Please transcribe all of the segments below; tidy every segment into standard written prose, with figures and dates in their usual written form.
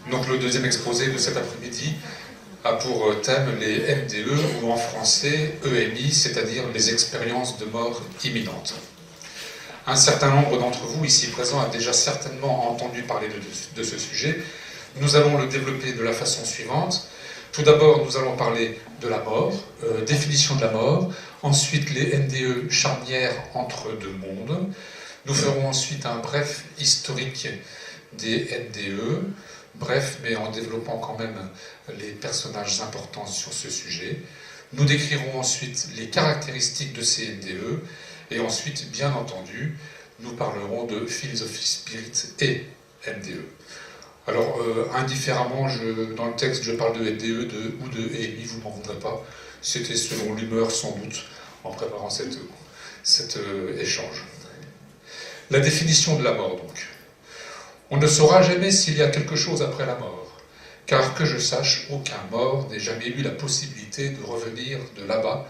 Donc le deuxième exposé de cet après-midi a pour thème les MDE, ou en français EMI, c'est-à-dire les expériences de mort imminente. Un certain nombre d'entre vous ici présents a déjà certainement entendu parler de ce sujet. Nous allons le développer de la façon suivante. Tout d'abord, nous allons parler de la mort, définition de la mort, ensuite les NDE charnières entre deux mondes. Nous ferons ensuite un bref historique des NDE, bref, mais en développant quand même les personnages importants sur ce sujet. Nous décrirons ensuite les caractéristiques de ces NDE, et ensuite, bien entendu, nous parlerons de Philosophy Spirit et NDE. Alors, indifféremment, dans le texte, je parle de NDE ou de EMI, vous ne m'en voudrez pas. C'était selon l'humeur, sans doute, en préparant cet échange. La définition de la mort, donc. On ne saura jamais s'il y a quelque chose après la mort, car que je sache, aucun mort n'ait jamais eu la possibilité de revenir de là-bas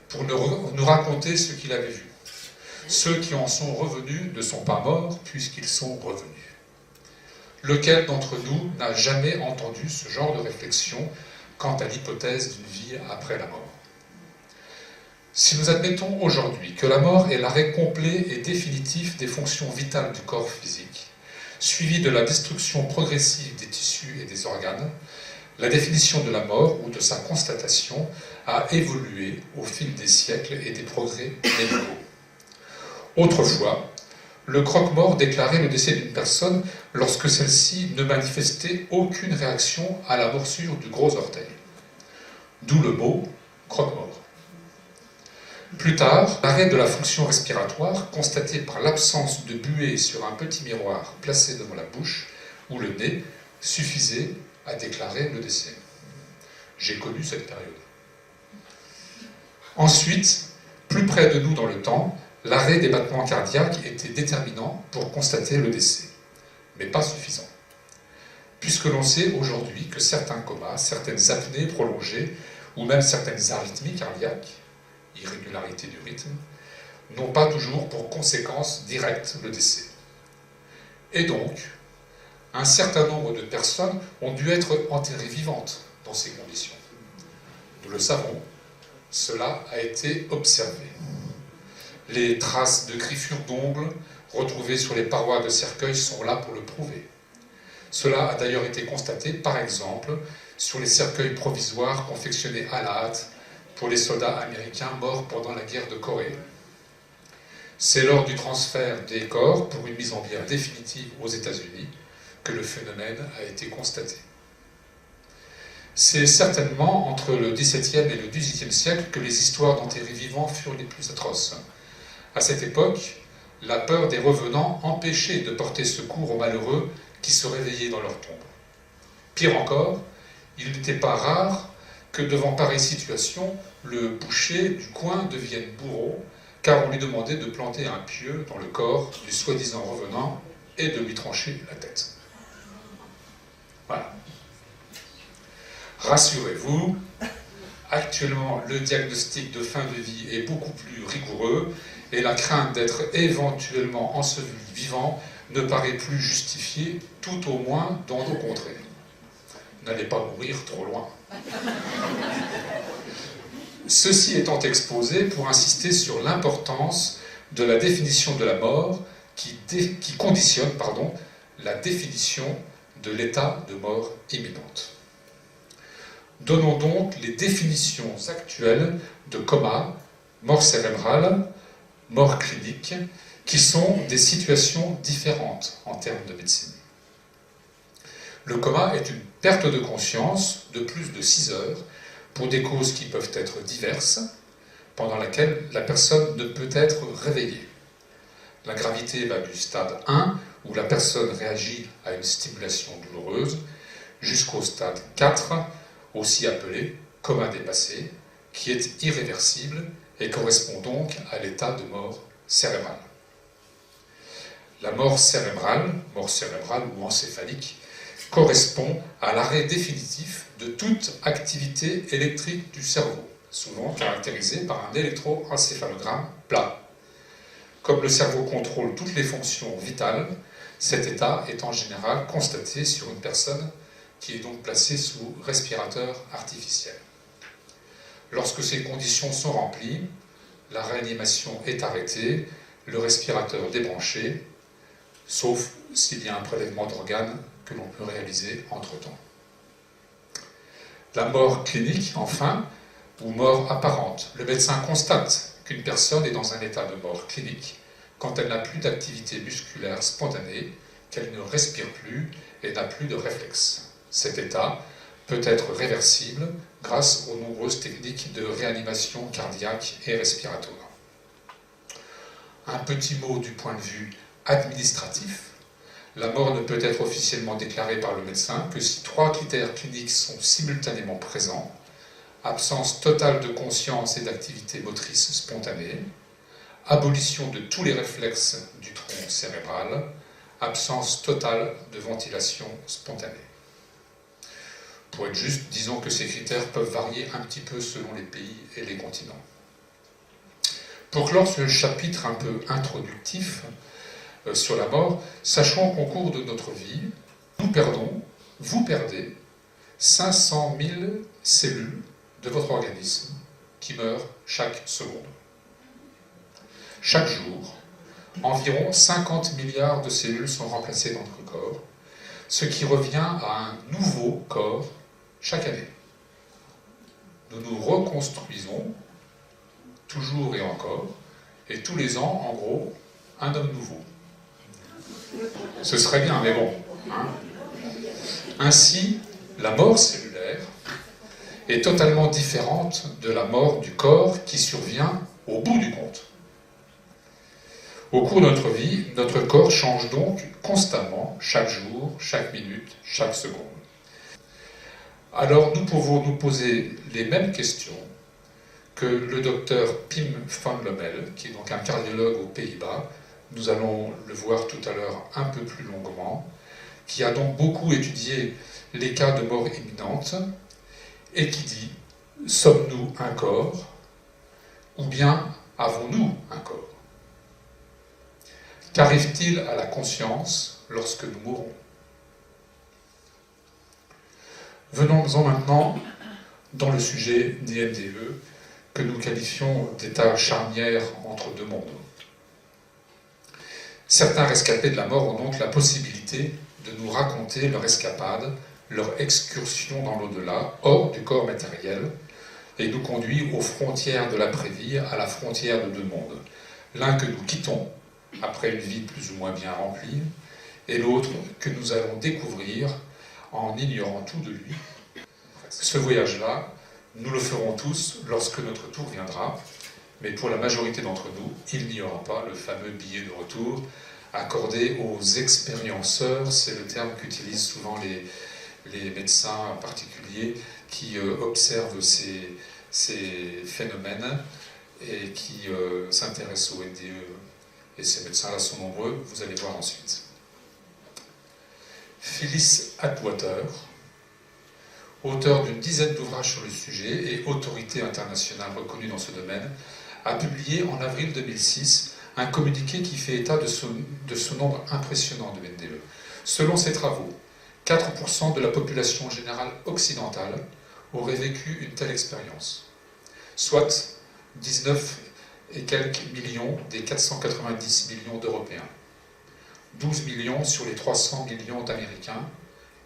pour nous raconter ce qu'il avait vu. Ceux qui en sont revenus ne sont pas morts puisqu'ils sont revenus. Lequel d'entre nous n'a jamais entendu ce genre de réflexion quant à l'hypothèse d'une vie après la mort? Si nous admettons aujourd'hui que la mort est l'arrêt complet et définitif des fonctions vitales du corps physique, suivi de la destruction progressive des tissus et des organes, la définition de la mort ou de sa constatation a évolué au fil des siècles et des progrès médicaux. Autrefois, le croque-mort déclarait le décès d'une personne lorsque celle-ci ne manifestait aucune réaction à la morsure du gros orteil. D'où le mot croque-mort. Plus tard, l'arrêt de la fonction respiratoire, constaté par l'absence de buée sur un petit miroir placé devant la bouche ou le nez, suffisait à déclarer le décès. J'ai connu cette période. Ensuite, plus près de nous dans le temps, l'arrêt des battements cardiaques était déterminant pour constater le décès, mais pas suffisant. Puisque l'on sait aujourd'hui que certains comas, certaines apnées prolongées, ou même certaines arythmies cardiaques, irrégularité du rythme, n'ont pas toujours pour conséquence directe le décès. Et donc, un certain nombre de personnes ont dû être enterrées vivantes dans ces conditions. Nous le savons, cela a été observé. Les traces de griffures d'ongles retrouvées sur les parois de cercueils sont là pour le prouver. Cela a d'ailleurs été constaté, par exemple, sur les cercueils provisoires confectionnés à la hâte pour les soldats américains morts pendant la guerre de Corée. C'est lors du transfert des corps pour une mise en bière définitive aux États-Unis que le phénomène a été constaté. C'est certainement entre le XVIIe et le XVIIIe siècle que les histoires d'enterrés vivants furent les plus atroces. À cette époque, la peur des revenants empêchait de porter secours aux malheureux qui se réveillaient dans leur tombe. Pire encore, il n'était pas rare que devant pareille situation, le boucher du coin devienne bourreau, car on lui demandait de planter un pieu dans le corps du soi-disant revenant et de lui trancher la tête. Voilà. Rassurez-vous, actuellement, le diagnostic de fin de vie est beaucoup plus rigoureux et la crainte d'être éventuellement enseveli vivant ne paraît plus justifiée, tout au moins dans nos contrées. N'allez pas mourir trop loin. Ceci étant exposé pour insister sur l'importance de la définition de la mort qui conditionne la définition de l'état de mort imminente. Donnons donc les définitions actuelles de coma, mort cérébrale, mort clinique, qui sont des situations différentes en termes de médecine. Le coma est une perte de conscience de plus de 6 heures pour des causes qui peuvent être diverses, pendant laquelle la personne ne peut être réveillée. La gravité va du stade 1, où la personne réagit à une stimulation douloureuse, jusqu'au stade 4, aussi appelé coma dépassé, qui est irréversible et correspond donc à l'état de mort cérébrale. La mort cérébrale ou encéphalique, correspond à l'arrêt définitif de toute activité électrique du cerveau, souvent caractérisée par un électroencéphalogramme plat. Comme le cerveau contrôle toutes les fonctions vitales, cet état est en général constaté sur une personne qui est donc placé sous respirateur artificiel. Lorsque ces conditions sont remplies, la réanimation est arrêtée, le respirateur débranché, sauf s'il y a un prélèvement d'organes que l'on peut réaliser entre-temps. La mort clinique, enfin, ou mort apparente. Le médecin constate qu'une personne est dans un état de mort clinique quand elle n'a plus d'activité musculaire spontanée, qu'elle ne respire plus et n'a plus de réflexe. Cet état peut être réversible grâce aux nombreuses techniques de réanimation cardiaque et respiratoire. Un petit mot du point de vue administratif. La mort ne peut être officiellement déclarée par le médecin que si 3 critères cliniques sont simultanément présents: absence totale de conscience et d'activité motrice spontanée, abolition de tous les réflexes du tronc cérébral, absence totale de ventilation spontanée. Pour être juste, disons que ces critères peuvent varier un petit peu selon les pays et les continents. Pour clore ce chapitre un peu introductif sur la mort, sachons qu'au cours de notre vie, vous perdez 500 000 cellules de votre organisme qui meurent chaque seconde. Chaque jour, environ 50 milliards de cellules sont remplacées dans notre corps, ce qui revient à un nouveau corps chaque année. Nous nous reconstruisons toujours et encore, et tous les ans, en gros, un homme nouveau. Ce serait bien, mais bon. Ainsi, la mort cellulaire est totalement différente de la mort du corps qui survient au bout du compte. Au cours de notre vie, notre corps change donc constamment, chaque jour, chaque minute, chaque seconde. Alors nous pouvons nous poser les mêmes questions que le docteur Pim van Lommel, qui est donc un cardiologue aux Pays-Bas, nous allons le voir tout à l'heure un peu plus longuement, qui a donc beaucoup étudié les cas de mort imminente, et qui dit: sommes-nous un corps, ou bien avons-nous un corps? Qu'arrive-t-il à la conscience lorsque nous mourons? Venons-en maintenant dans le sujet des MDE, que nous qualifions d'état charnière entre deux mondes. Certains rescapés de la mort ont donc la possibilité de nous raconter leur escapade, leur excursion dans l'au-delà, hors du corps matériel, et nous conduit aux frontières de l'après-vie, à la frontière de deux mondes. L'un que nous quittons, après une vie plus ou moins bien remplie, et l'autre que nous allons découvrir en ignorant tout de lui. Ce voyage-là, nous le ferons tous lorsque notre tour viendra, mais pour la majorité d'entre nous, il n'y aura pas le fameux billet de retour accordé aux expérienceurs. C'est le terme qu'utilisent souvent les médecins particuliers qui observent ces phénomènes et qui s'intéressent aux MDE. Et ces médecins-là sont nombreux, vous allez voir ensuite. Phyllis Atwater, auteur d'une dizaine d'ouvrages sur le sujet et autorité internationale reconnue dans ce domaine, a publié en avril 2006 un communiqué qui fait état de ce nombre impressionnant de MDE. Selon ses travaux, 4% de la population générale occidentale aurait vécu une telle expérience, soit 19 et quelques millions des 490 millions d'Européens, 12 millions sur les 300 millions d'Américains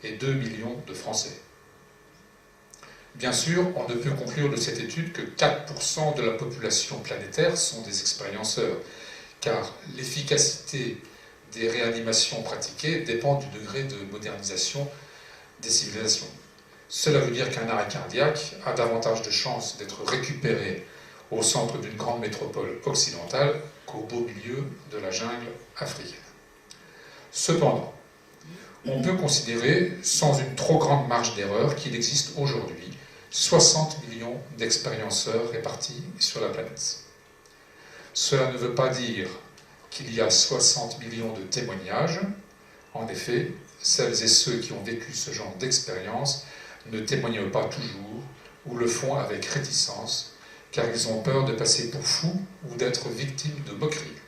et 2 millions de Français. Bien sûr, on ne peut conclure de cette étude que 4% de la population planétaire sont des expérienceurs, car l'efficacité des réanimations pratiquées dépend du degré de modernisation des civilisations. Cela veut dire qu'un arrêt cardiaque a davantage de chances d'être récupéré au centre d'une grande métropole occidentale qu'au beau milieu de la jungle africaine. Cependant, on peut considérer, sans une trop grande marge d'erreur, qu'il existe aujourd'hui 60 millions d'expérienceurs répartis sur la planète. Cela ne veut pas dire qu'il y a 60 millions de témoignages. En effet, celles et ceux qui ont vécu ce genre d'expérience ne témoignent pas toujours ou le font avec réticence, car ils ont peur de passer pour fous ou d'être victimes de moqueries.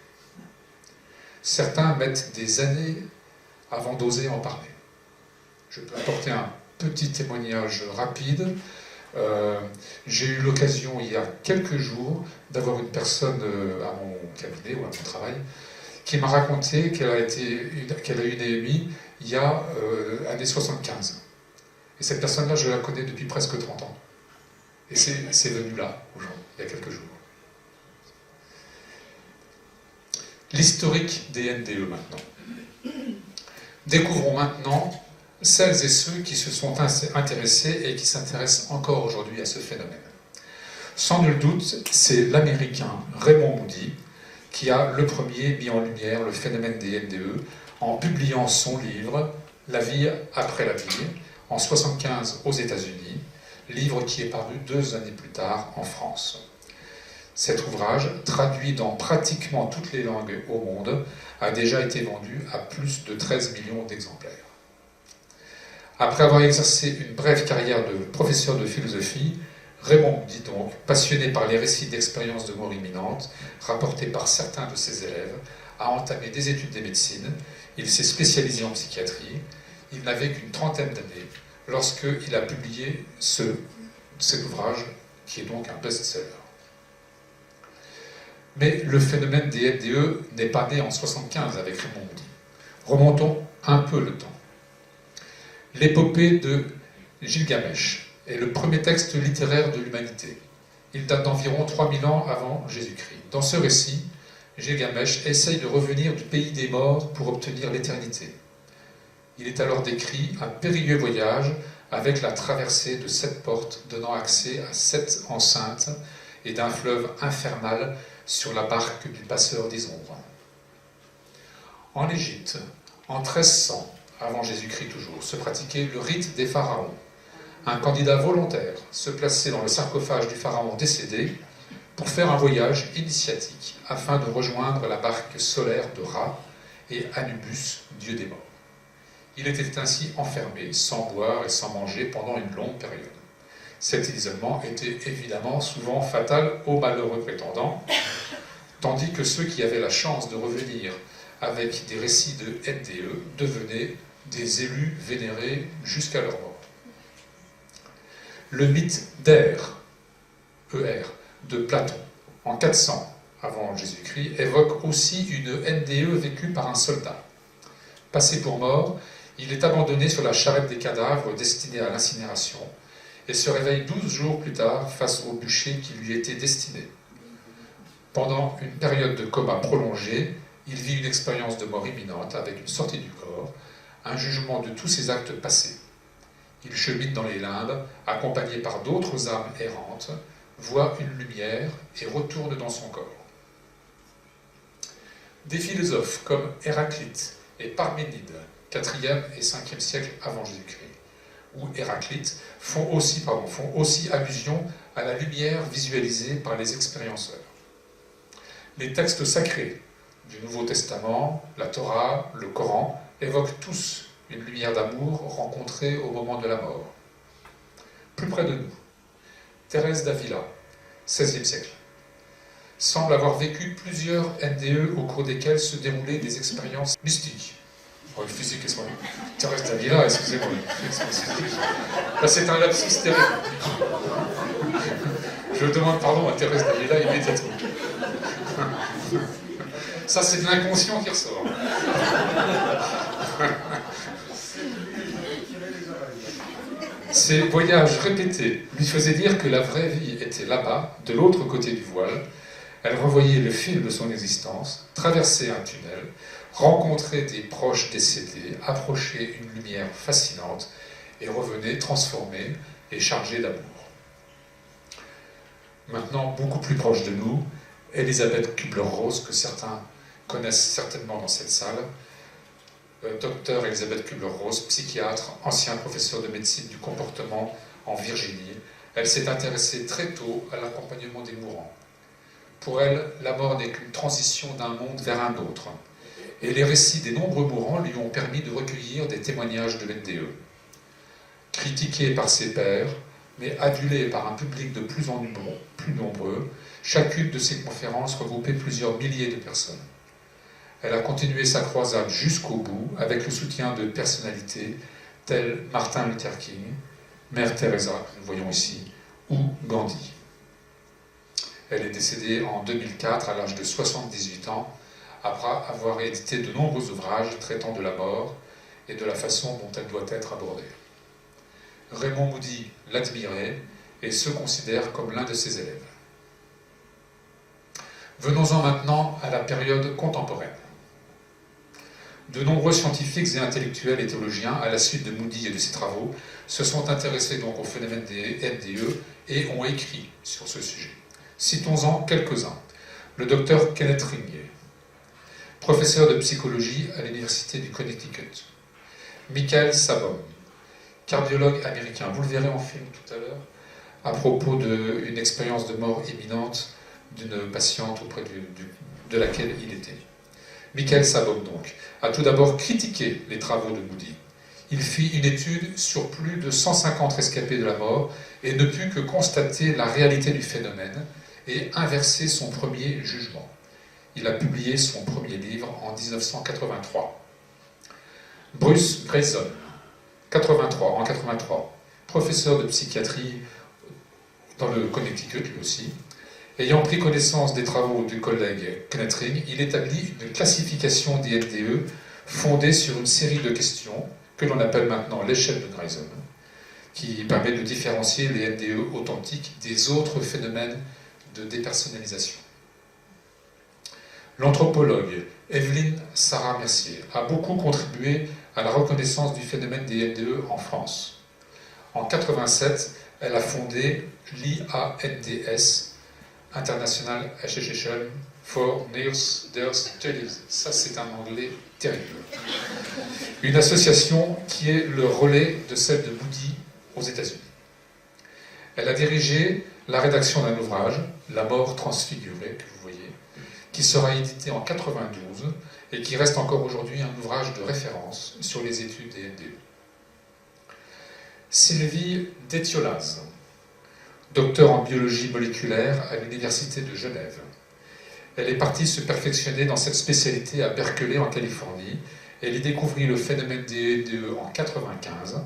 Certains mettent des années avant d'oser en parler. Je peux apporter un petit témoignage rapide. J'ai eu l'occasion, il y a quelques jours, d'avoir une personne à mon cabinet ou à mon travail qui m'a raconté qu'elle a eu une EMI il y a années 75. Et cette personne-là, je la connais depuis presque 30 ans. Et c'est venu là, aujourd'hui, il y a quelques jours. L'historique des NDE maintenant. Découvrons maintenant celles et ceux qui se sont intéressés et qui s'intéressent encore aujourd'hui à ce phénomène. Sans nul doute, c'est l'Américain Raymond Moody qui a le premier mis en lumière le phénomène des NDE en publiant son livre « La vie après la vie » en 1975 aux États-Unis, livre qui est paru 2 années plus tard en France. Cet ouvrage, traduit dans pratiquement toutes les langues au monde, a déjà été vendu à plus de 13 millions d'exemplaires. Après avoir exercé une brève carrière de professeur de philosophie, Raymond Moody, donc, passionné par les récits d'expériences de mort imminente rapportés par certains de ses élèves, a entamé des études de médecine. Il s'est spécialisé en psychiatrie. Il n'avait qu'une trentaine d'années lorsqu'il a publié cet ouvrage, qui est donc un best-seller. Mais le phénomène des NDE n'est pas né en 1975 avec Raymond Moody. Remontons un peu le temps. L'épopée de Gilgamesh est le premier texte littéraire de l'humanité. Il date d'environ 3000 ans avant Jésus-Christ. Dans ce récit, Gilgamesh essaye de revenir du pays des morts pour obtenir l'éternité. Il est alors décrit un périlleux voyage avec la traversée de 7 portes donnant accès à 7 enceintes et d'un fleuve infernal sur la barque du passeur des ombres. En Égypte, en 1300, avant Jésus-Christ toujours, se pratiquait le rite des pharaons. Un candidat volontaire se plaçait dans le sarcophage du pharaon décédé pour faire un voyage initiatique afin de rejoindre la barque solaire de Ra et Anubis, dieu des morts. Il était ainsi enfermé, sans boire et sans manger pendant une longue période. Cet isolement était évidemment souvent fatal aux malheureux prétendants, tandis que ceux qui avaient la chance de revenir avec des récits de NDE devenaient des élus vénérés jusqu'à leur mort. Le mythe d'Er, de Platon, en 400 avant Jésus-Christ, évoque aussi une NDE vécue par un soldat. Passé pour mort, il est abandonné sur la charrette des cadavres destinée à l'incinération et se réveille 12 jours plus tard face au bûcher qui lui était destiné. Pendant une période de coma prolongée, il vit une expérience de mort imminente avec une sortie du corps, un jugement de tous ses actes passés. Il chemine dans les limbes, accompagné par d'autres âmes errantes, voit une lumière et retourne dans son corps. Des philosophes comme Héraclite et Parménide, 4e et 5e siècle avant Jésus-Christ, ou Héraclite, font aussi allusion à la lumière visualisée par les expérienceurs. Les textes sacrés du Nouveau Testament, la Torah, le Coran, évoquent tous une lumière d'amour rencontrée au moment de la mort. Plus près de nous, Thérèse d'Avila, 16e siècle, semble avoir vécu plusieurs NDE au cours desquels se déroulaient des expériences mystiques. Oh, le physique, qu'est-ce qu'on dit ? Thérèse d'Avila, excusez-moi. Là, c'est un lapsus terrible. Je demande pardon à Thérèse d'Avila immédiatement. Ça, c'est de l'inconscient qui ressort. Ces voyages répétés lui faisaient dire que la vraie vie était là-bas, de l'autre côté du voile. Elle revoyait le fil de son existence, traversait un tunnel, rencontrait des proches décédés, approchait une lumière fascinante et revenait transformée et chargée d'amour. Maintenant, beaucoup plus proche de nous, Elisabeth Kubler-Ross, que certains connaissent certainement dans cette salle, docteur Elisabeth Kubler-Ross, psychiatre, ancien professeur de médecine du comportement en Virginie. Elle s'est intéressée très tôt à l'accompagnement des mourants. Pour elle, la mort n'est qu'une transition d'un monde vers un autre. Et les récits des nombreux mourants lui ont permis de recueillir des témoignages de l'NDE. Critiquée par ses pairs, mais adulée par un public de plus en plus nombreux, chacune de ses conférences regroupait plusieurs milliers de personnes. Elle a continué sa croisade jusqu'au bout, avec le soutien de personnalités tels Martin Luther King, Mère Teresa, que nous voyons ici, ou Gandhi. Elle est décédée en 2004 à l'âge de 78 ans, après avoir édité de nombreux ouvrages traitant de la mort et de la façon dont elle doit être abordée. Raymond Moody l'admirait et se considère comme l'un de ses élèves. Venons-en maintenant à la période contemporaine. De nombreux scientifiques et intellectuels et théologiens, à la suite de Moody et de ses travaux, se sont intéressés donc au phénomène des NDE et ont écrit sur ce sujet. Citons-en quelques-uns. Le docteur Kenneth Ringe, professeur de psychologie à l'université du Connecticut. Michael Sabom, cardiologue américain. Vous le verrez en film tout à l'heure, à propos d'une expérience de mort imminente d'une patiente auprès de laquelle il était. Michael Sabom, donc, a tout d'abord critiqué les travaux de Moody. Il fit une étude sur plus de 150 rescapés de la mort et ne put que constater la réalité du phénomène et inverser son premier jugement. Il a publié son premier livre en 1983. Bruce Grayson, en 83, professeur de psychiatrie dans le Connecticut lui aussi, ayant pris connaissance des travaux du collègue Kenneth Ring, il établit une classification des NDE fondée sur une série de questions que l'on appelle maintenant l'échelle de Grayson, qui permet de différencier les NDE authentiques des autres phénomènes de dépersonnalisation. L'anthropologue Evelyne Sarah Mercier a beaucoup contribué à la reconnaissance du phénomène des NDE en France. En 1987, elle a fondé l'IANDS, International Association for Near Death Studies. Ça, c'est un anglais terrible. Une association qui est le relais de celle de Moody aux États-Unis. Elle a dirigé la rédaction d'un ouvrage, La mort transfigurée, que vous voyez, qui sera édité en 1992 et qui reste encore aujourd'hui un ouvrage de référence sur les études des NDE. Sylvie Détiolaz, docteur en biologie moléculaire à l'Université de Genève. Elle est partie se perfectionner dans cette spécialité à Berkeley, en Californie. Elle y découvrit le phénomène des NDE en 1995.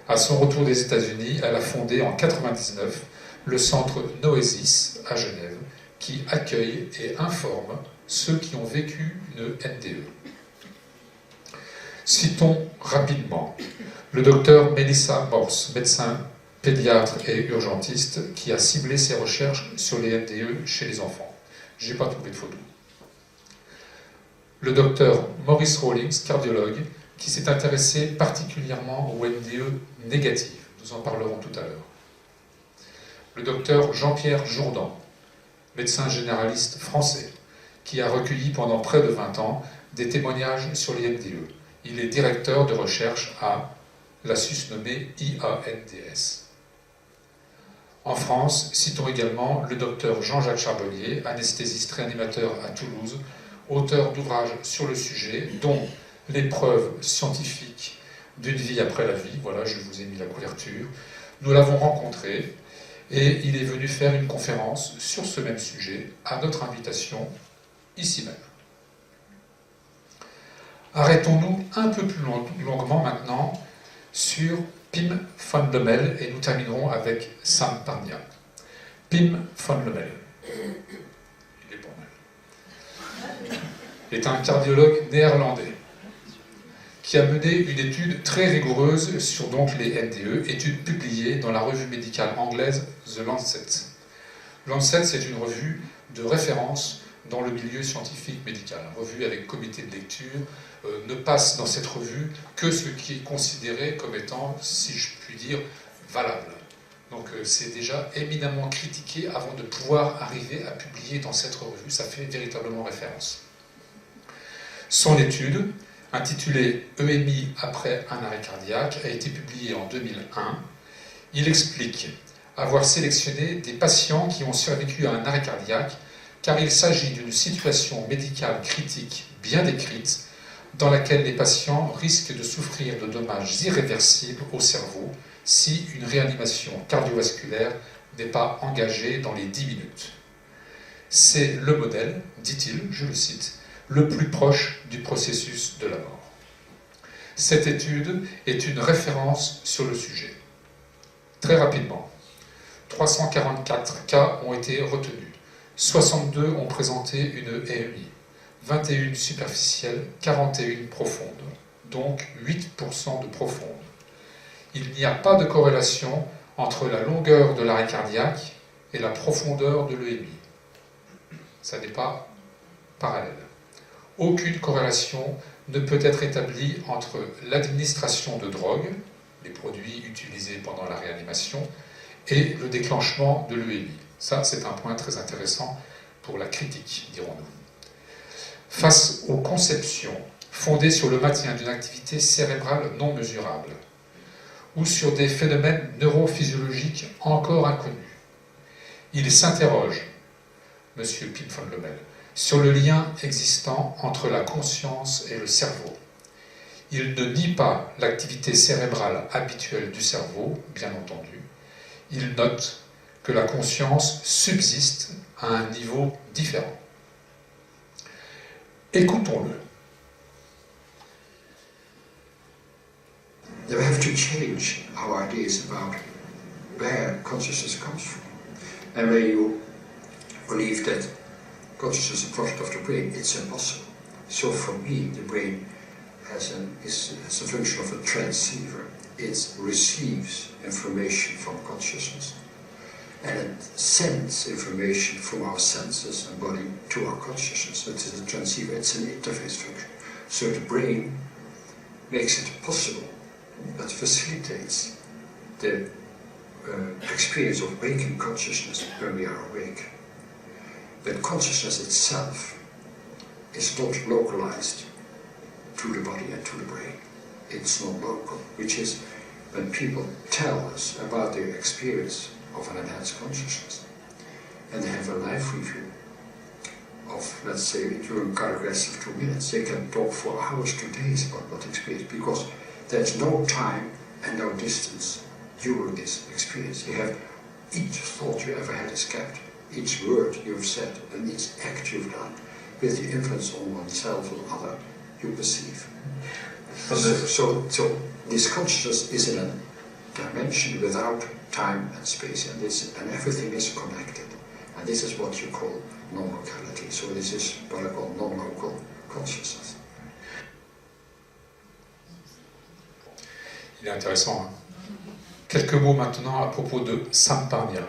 À son retour des États-Unis, elle a fondé en 1999 le centre Noesis à Genève, qui accueille et informe ceux qui ont vécu une NDE. Citons rapidement le docteur Melissa Morse, médecin pédiatre et urgentiste, qui a ciblé ses recherches sur les NDE chez les enfants. Je n'ai pas trouvé de photo. Le docteur Maurice Rawlings, cardiologue, qui s'est intéressé particulièrement aux NDE négatives. Nous en parlerons tout à l'heure. Le docteur Jean-Pierre Jourdan, médecin généraliste français, qui a recueilli pendant près de 20 ans des témoignages sur les NDE. Il est directeur de recherche à la susnommée IANDS. En France, citons également le docteur Jean-Jacques Charbonnier, anesthésiste réanimateur à Toulouse, auteur d'ouvrages sur le sujet, dont l'épreuve scientifique d'une vie après la vie. Voilà, je vous ai mis la couverture. Nous l'avons rencontré et il est venu faire une conférence sur ce même sujet à notre invitation, ici même. Arrêtons-nous un peu plus longuement maintenant sur Pim van Lommel et nous terminerons avec Sam Parnia. Pim van Lommel. Il est bon. Il est un cardiologue néerlandais qui a mené une étude très rigoureuse sur donc les NDE, étude publiée dans la revue médicale anglaise The Lancet. Lancet, c'est une revue de référence dans le milieu scientifique médical, une revue avec comité de lecture. Ne passe dans cette revue que ce qui est considéré comme étant, si je puis dire, valable. Donc c'est déjà éminemment critiqué avant de pouvoir arriver à publier dans cette revue. Ça fait véritablement référence. Son étude, intitulée « EMI après un arrêt cardiaque », a été publiée en 2001. Il explique avoir sélectionné des patients qui ont survécu à un arrêt cardiaque car il s'agit d'une situation médicale critique bien décrite dans laquelle les patients risquent de souffrir de dommages irréversibles au cerveau si une réanimation cardiovasculaire n'est pas engagée dans les 10 minutes. C'est le modèle, dit-il, je le cite, le plus proche du processus de la mort. Cette étude est une référence sur le sujet. Très rapidement, 344 cas ont été retenus. 62 ont présenté une EMI, 21 superficielles, 41 profondes, donc 8% de profondes. Il n'y a pas de corrélation entre la longueur de l'arrêt cardiaque et la profondeur de l'EMI. Ça n'est pas parallèle. Aucune corrélation ne peut être établie entre l'administration de drogue, les produits utilisés pendant la réanimation, et le déclenchement de l'EMI. Ça, c'est un point très intéressant pour la critique, dirons-nous. Face aux conceptions fondées sur le maintien d'une activité cérébrale non mesurable, ou sur des phénomènes neurophysiologiques encore inconnus, il s'interroge, M. Pim von Lommel, sur le lien existant entre la conscience et le cerveau. Il ne nie pas l'activité cérébrale habituelle du cerveau, bien entendu. Il note que la conscience subsiste à un niveau différent. Écoutons-le. We have to change our ideas about where consciousness comes from. And where you believe that consciousness is a product of the brain, it's impossible. So for me, the brain has a function of a transceiver. It receives information from consciousness and it sends information from our senses and body to our consciousness. It is a transceiver, it's an interface function. So the brain makes it possible, but facilitates the experience of waking consciousness when we are awake. But consciousness itself is not localized to the body and to the brain. It's not local, which is when people tell us about their experience of an enhanced consciousness and they have a life review of, let's say, during car arrest of 2 minutes, they can talk for hours to days about what experience, because there's no time and no distance during this experience. You have each thought you ever had is kept, each word you've said and each act you've done with the influence on oneself or other you perceive. So this consciousness is in a dimension without time and space, and everything is connected. And this is what you call non-locality. So this is what I call non-local consciousness. Il est intéressant. Hein. Quelques mots maintenant à propos de Sam Parnia.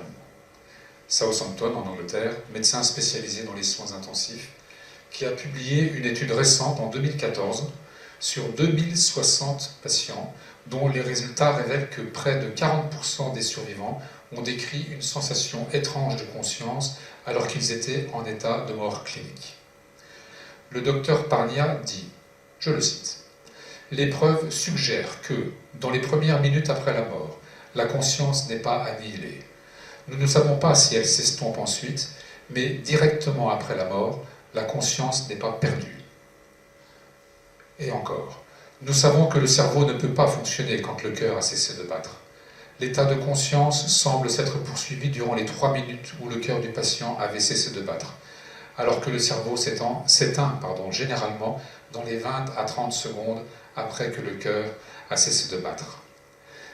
Southampton, en Angleterre, médecin spécialisé dans les soins intensifs, qui a publié une étude récente en 2014 sur 2060 patients, dont les résultats révèlent que près de 40% des survivants ont décrit une sensation étrange de conscience alors qu'ils étaient en état de mort clinique. Le docteur Parnia dit, je le cite, « Les preuves suggèrent que, dans les premières minutes après la mort, la conscience n'est pas annihilée. Nous ne savons pas si elle s'estompe ensuite, mais directement après la mort, la conscience n'est pas perdue. Et encore, nous savons que le cerveau ne peut pas fonctionner quand le cœur a cessé de battre. L'état de conscience semble s'être poursuivi durant les 3 minutes où le cœur du patient avait cessé de battre, alors que le cerveau s'éteint généralement dans les 20 à 30 secondes après que le cœur a cessé de battre.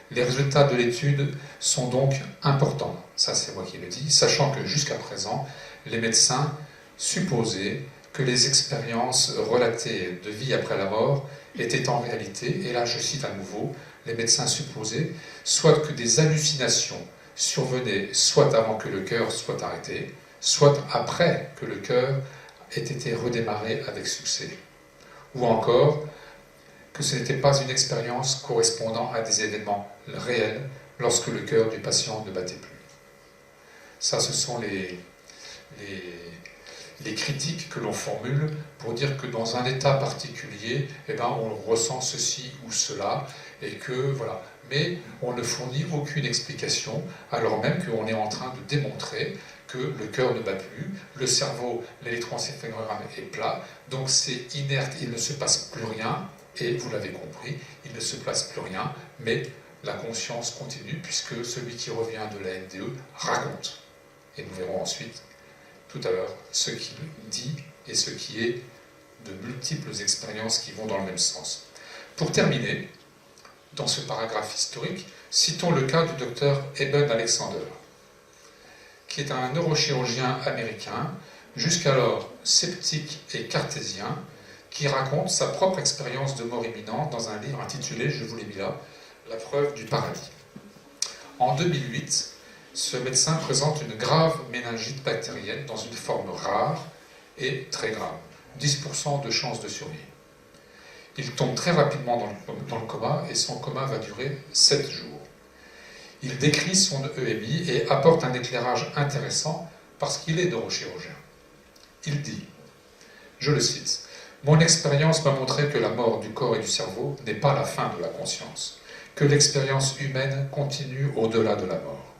Les résultats de l'étude sont donc importants, ça c'est moi qui le dis, sachant que jusqu'à présent, les médecins supposaient que les expériences relatées de vie après la mort étaient en réalité, et là je cite à nouveau, les médecins supposaient soit que des hallucinations survenaient soit avant que le cœur soit arrêté, soit après que le cœur ait été redémarré avec succès, ou encore que ce n'était pas une expérience correspondant à des événements réels lorsque le cœur du patient ne battait plus. Ça, ce sont les critiques que l'on formule pour dire que dans un état particulier, on ressent ceci ou cela, et que voilà. Mais on ne fournit aucune explication, alors même qu'on est en train de démontrer que le cœur ne bat plus, le cerveau, l'électroencéphalogramme est plat, donc c'est inerte, il ne se passe plus rien, et vous l'avez compris, il ne se passe plus rien, mais la conscience continue, puisque celui qui revient de la NDE raconte. Et nous verrons ensuite tout à l'heure ce qu'il dit et ce qui est de multiples expériences qui vont dans le même sens. Pour terminer, dans ce paragraphe historique, citons le cas du docteur Eben Alexander, qui est un neurochirurgien américain, jusqu'alors sceptique et cartésien, qui raconte sa propre expérience de mort imminente dans un livre intitulé, je vous l'ai mis là, La preuve du paradis. En 2008, ce médecin présente une grave méningite bactérienne dans une forme rare et très grave, 10% de chance de survie. Il tombe très rapidement dans le coma et son coma va durer 7 jours. Il décrit son EMI et apporte un éclairage intéressant parce qu'il est neurochirurgien. Il dit, je le cite, « Mon expérience m'a montré que la mort du corps et du cerveau n'est pas la fin de la conscience, que l'expérience humaine continue au-delà de la mort.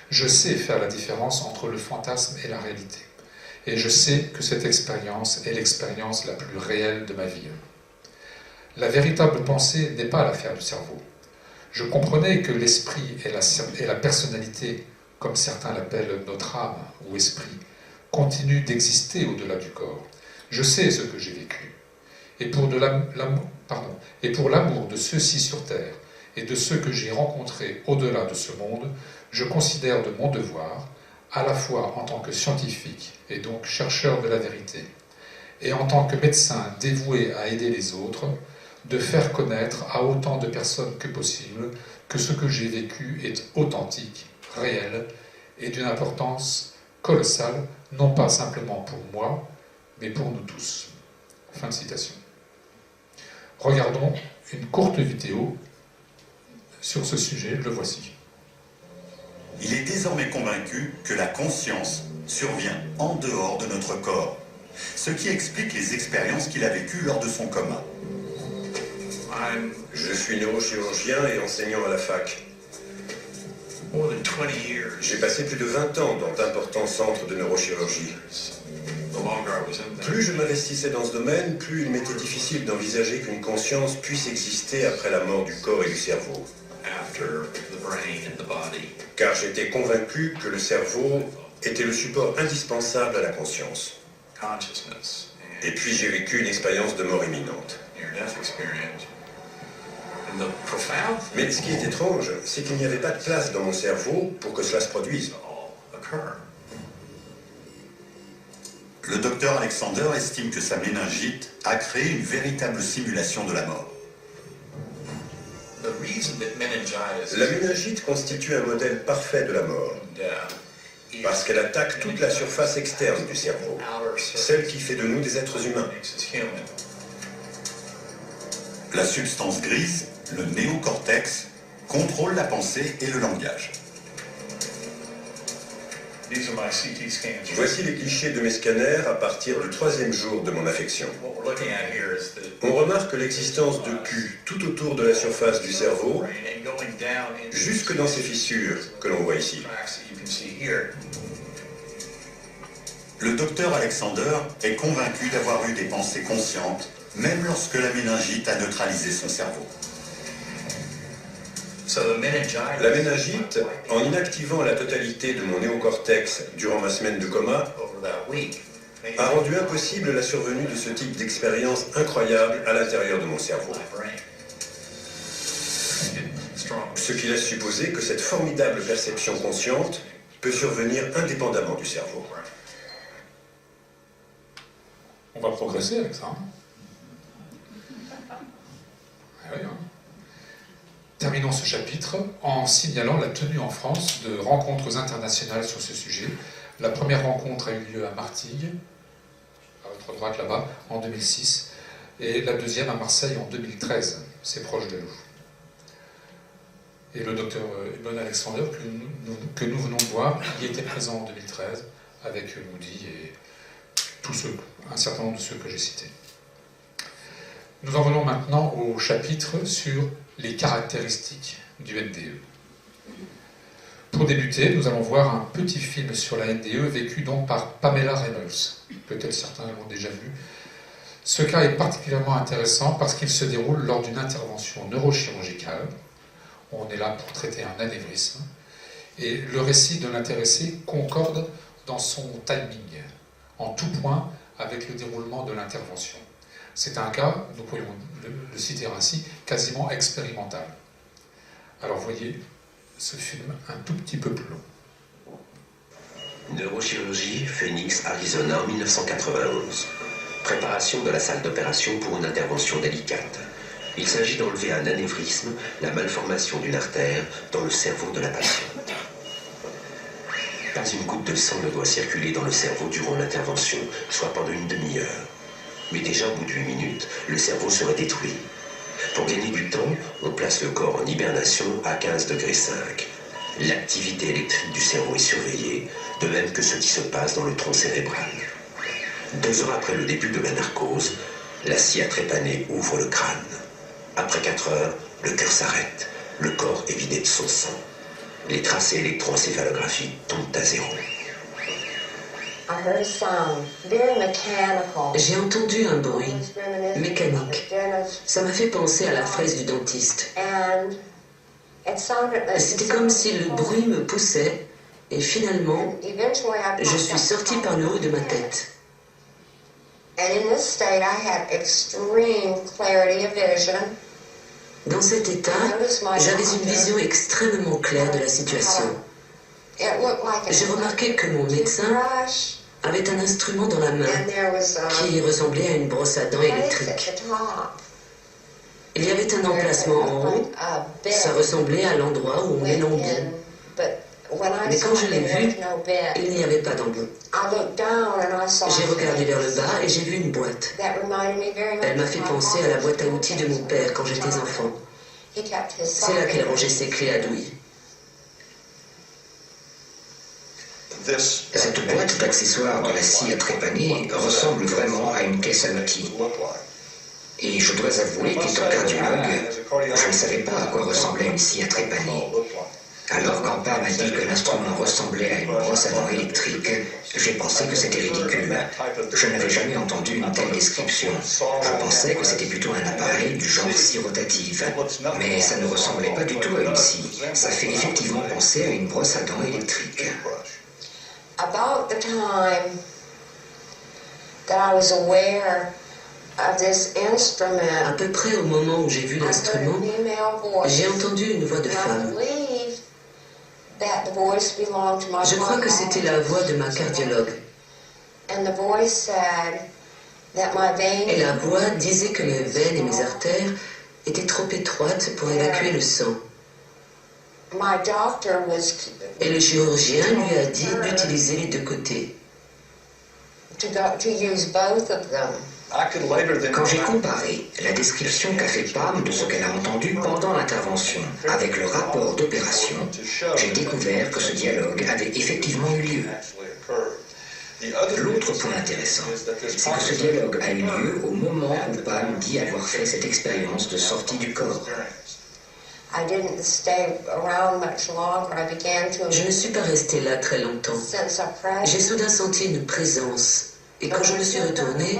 Je sais faire la différence entre le fantasme et la réalité, et je sais que cette expérience est l'expérience la plus réelle de ma vie. La véritable pensée n'est pas l'affaire du cerveau. Je comprenais que l'esprit et la personnalité, comme certains l'appellent notre âme ou esprit, continuent d'exister au-delà du corps. Je sais ce que j'ai vécu. Et pour l'amour de ceux-ci sur terre et de ceux que j'ai rencontrés au-delà de ce monde, je considère de mon devoir, à la fois en tant que scientifique et donc chercheur de la vérité, et en tant que médecin dévoué à aider les autres, de faire connaître à autant de personnes que possible que ce que j'ai vécu est authentique, réel et d'une importance colossale, non pas simplement pour moi, mais pour nous tous. » Fin de citation. Regardons une courte vidéo sur ce sujet, le voici. Il est désormais convaincu que la conscience survient en dehors de notre corps, ce qui explique les expériences qu'il a vécues lors de son coma. Je suis neurochirurgien et enseignant à la fac. J'ai passé plus de 20 ans dans d'importants centres de neurochirurgie. Plus je m'investissais dans ce domaine, plus il m'était difficile d'envisager qu'une conscience puisse exister après la mort du corps et du cerveau. Car j'étais convaincu que le cerveau était le support indispensable à la conscience. Et puis j'ai vécu une expérience de mort imminente. Mais ce qui est étrange, c'est qu'il n'y avait pas de place dans mon cerveau pour que cela se produise. Le docteur Alexander estime que sa méningite a créé une véritable simulation de la mort. La méningite constitue un modèle parfait de la mort, parce qu'elle attaque toute la surface externe du cerveau, celle qui fait de nous des êtres humains. La substance grise, le néocortex, contrôle la pensée et le langage. Voici les clichés de mes scanners à partir du 3e jour de mon affection. On remarque l'existence de pus tout autour de la surface du cerveau, jusque dans ces fissures que l'on voit ici. Le docteur Alexander est convaincu d'avoir eu des pensées conscientes, même lorsque la méningite a neutralisé son cerveau. La méningite, en inactivant la totalité de mon néocortex durant ma semaine de coma, a rendu impossible la survenue de ce type d'expérience incroyable à l'intérieur de mon cerveau. Ce qui laisse supposer que cette formidable perception consciente peut survenir indépendamment du cerveau. On va progresser avec ça. Oui, hein. Terminons ce chapitre en signalant la tenue en France de rencontres internationales sur ce sujet. La première rencontre a eu lieu à Martigues, à votre droite là-bas, en 2006, et la deuxième à Marseille en 2013, c'est proche de nous. Et le docteur Eben Alexander, que nous venons de voir, y était présent en 2013 avec Moody et un certain nombre de ceux que j'ai cités. Nous en venons maintenant au chapitre sur les caractéristiques du NDE. Pour débuter, nous allons voir un petit film sur la NDE vécu donc par Pamela Reynolds. Peut-être certains l'ont déjà vu. Ce cas est particulièrement intéressant parce qu'il se déroule lors d'une intervention neurochirurgicale. On est là pour traiter un anévrisme. Et le récit de l'intéressé concorde dans son timing, en tout point avec le déroulement de l'intervention. C'est un cas, nous pourrions le citer ainsi, quasiment expérimental. Alors voyez ce film un tout petit peu plus long. Neurochirurgie, Phoenix, Arizona, 1991. Préparation de la salle d'opération pour une intervention délicate. Il s'agit d'enlever un anévrisme, la malformation d'une artère, dans le cerveau de la patiente. Pas une goutte de sang ne doit circuler dans le cerveau durant l'intervention, soit pendant une demi-heure. Mais déjà au bout de 8 minutes, le cerveau serait détruit. Pour gagner du temps, on place le corps en hibernation à 15 degrés 5. L'activité électrique du cerveau est surveillée, de même que ce qui se passe dans le tronc cérébral. 2 heures après le début de la narcose, la scie à trépaner ouvre le crâne. Après 4 heures, le cœur s'arrête, le corps est vidé de son sang. Les tracés électroencéphalographiques tombent à 0. J'ai entendu un bruit mécanique. Ça m'a fait penser à la fraise du dentiste. C'était comme si le bruit me poussait et finalement, je suis sortie par le haut de ma tête. Dans cet état, j'avais une vision extrêmement claire de la situation. J'ai remarqué que mon médecin avait un instrument dans la main qui ressemblait à une brosse à dents électrique. Il y avait un emplacement en haut, ça ressemblait à l'endroit où on met l'embout. Mais quand je l'ai vu, il n'y avait pas d'embout. J'ai regardé vers le bas et j'ai vu une boîte. Elle m'a fait penser à la boîte à outils de mon père quand j'étais enfant. C'est là qu'il rangeait ses clés à douille. Cette boîte d'accessoires de la scie à trépaner ressemble vraiment à une caisse à outils. Et je dois avouer qu'étant cardiologue, je ne savais pas à quoi ressemblait une scie à trépaner. Alors quand Pam m'a dit que l'instrument ressemblait à une brosse à dents électrique, j'ai pensé que c'était ridicule. Je n'avais jamais entendu une telle description. Je pensais que c'était plutôt un appareil du genre scie rotative. Mais ça ne ressemblait pas du tout à une scie. Ça fait effectivement penser à une brosse à dents électrique. About the time that I was aware of this instrument, À peu près au moment où j'ai vu l'instrument, j'ai entendu une voix de femme. Je crois que c'était la voix de ma cardiologue. Et la voix disait que mes veines et mes artères étaient trop étroites pour évacuer le sang. Et le chirurgien lui a dit d'utiliser les 2 côtés. Quand j'ai comparé la description qu'a fait Pam de ce qu'elle a entendu pendant l'intervention avec le rapport d'opération, j'ai découvert que ce dialogue avait effectivement eu lieu. L'autre point intéressant, c'est que ce dialogue a eu lieu au moment où Pam dit avoir fait cette expérience de sortie du corps. Je ne suis pas restée là très longtemps. J'ai soudain senti une présence. Et quand je me suis retournée,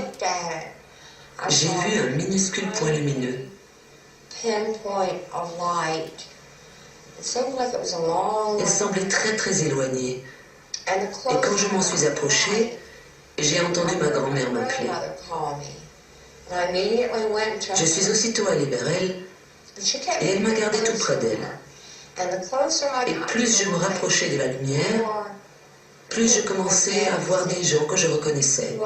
j'ai vu un minuscule point lumineux. Il semblait très très éloigné. Et quand je m'en suis approchée, j'ai entendu ma grand-mère m'appeler. Je suis aussitôt allée vers elle et elle m'a gardé tout près d'elle. Et plus je me rapprochais de la lumière, plus je commençais à voir des gens que je reconnaissais.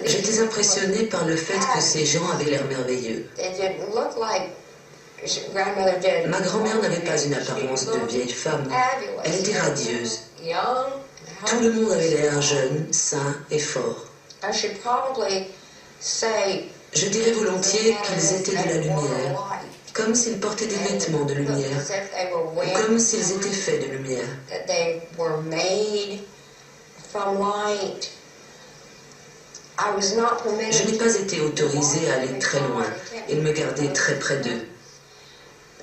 J'étais impressionnée par le fait que ces gens avaient l'air merveilleux. Ma grand-mère n'avait pas une apparence de vieille femme. Elle était radieuse. Tout le monde avait l'air jeune, sain et fort. Je dirais volontiers qu'ils étaient de la lumière, comme s'ils portaient des vêtements de lumière, ou comme s'ils étaient faits de lumière. Je n'ai pas été autorisée à aller très loin. Ils me gardaient très près d'eux.